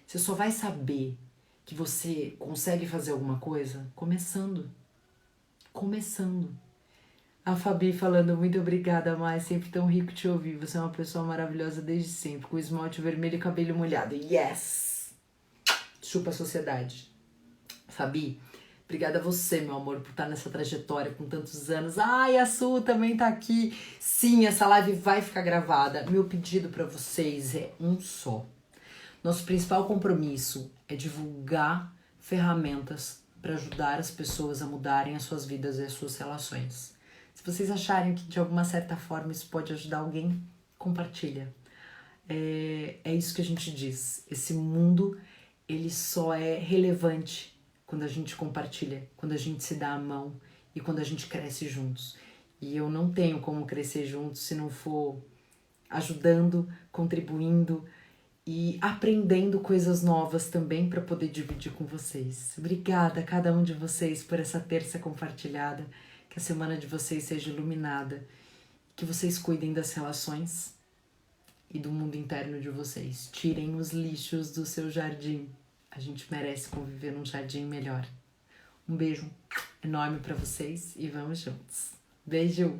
Você só vai saber que você consegue fazer alguma coisa começando. Começando. A Fabi falando, muito obrigada, Mai, sempre tão rico te ouvir. Você é uma pessoa maravilhosa desde sempre, com esmalte vermelho e cabelo molhado. Yes! Chupa a sociedade. Fabi, obrigada a você, meu amor, por estar nessa trajetória com tantos anos. Ai, a Su também tá aqui. Sim, essa live vai ficar gravada. Meu pedido para vocês é um só. Nosso principal compromisso é divulgar ferramentas para ajudar as pessoas a mudarem as suas vidas e as suas relações. Se vocês acharem que de alguma certa forma isso pode ajudar alguém, compartilha. É isso que a gente diz. Esse mundo, ele só é relevante quando a gente compartilha, quando a gente se dá a mão e quando a gente cresce juntos. E eu não tenho como crescer juntos se não for ajudando, contribuindo e aprendendo coisas novas também para poder dividir com vocês. Obrigada a cada um de vocês por essa terça compartilhada. Que a semana de vocês seja iluminada. Que vocês cuidem das relações e do mundo interno de vocês. Tirem os lixos do seu jardim. A gente merece conviver num jardim melhor. Um beijo enorme para vocês e vamos juntos. Beijo!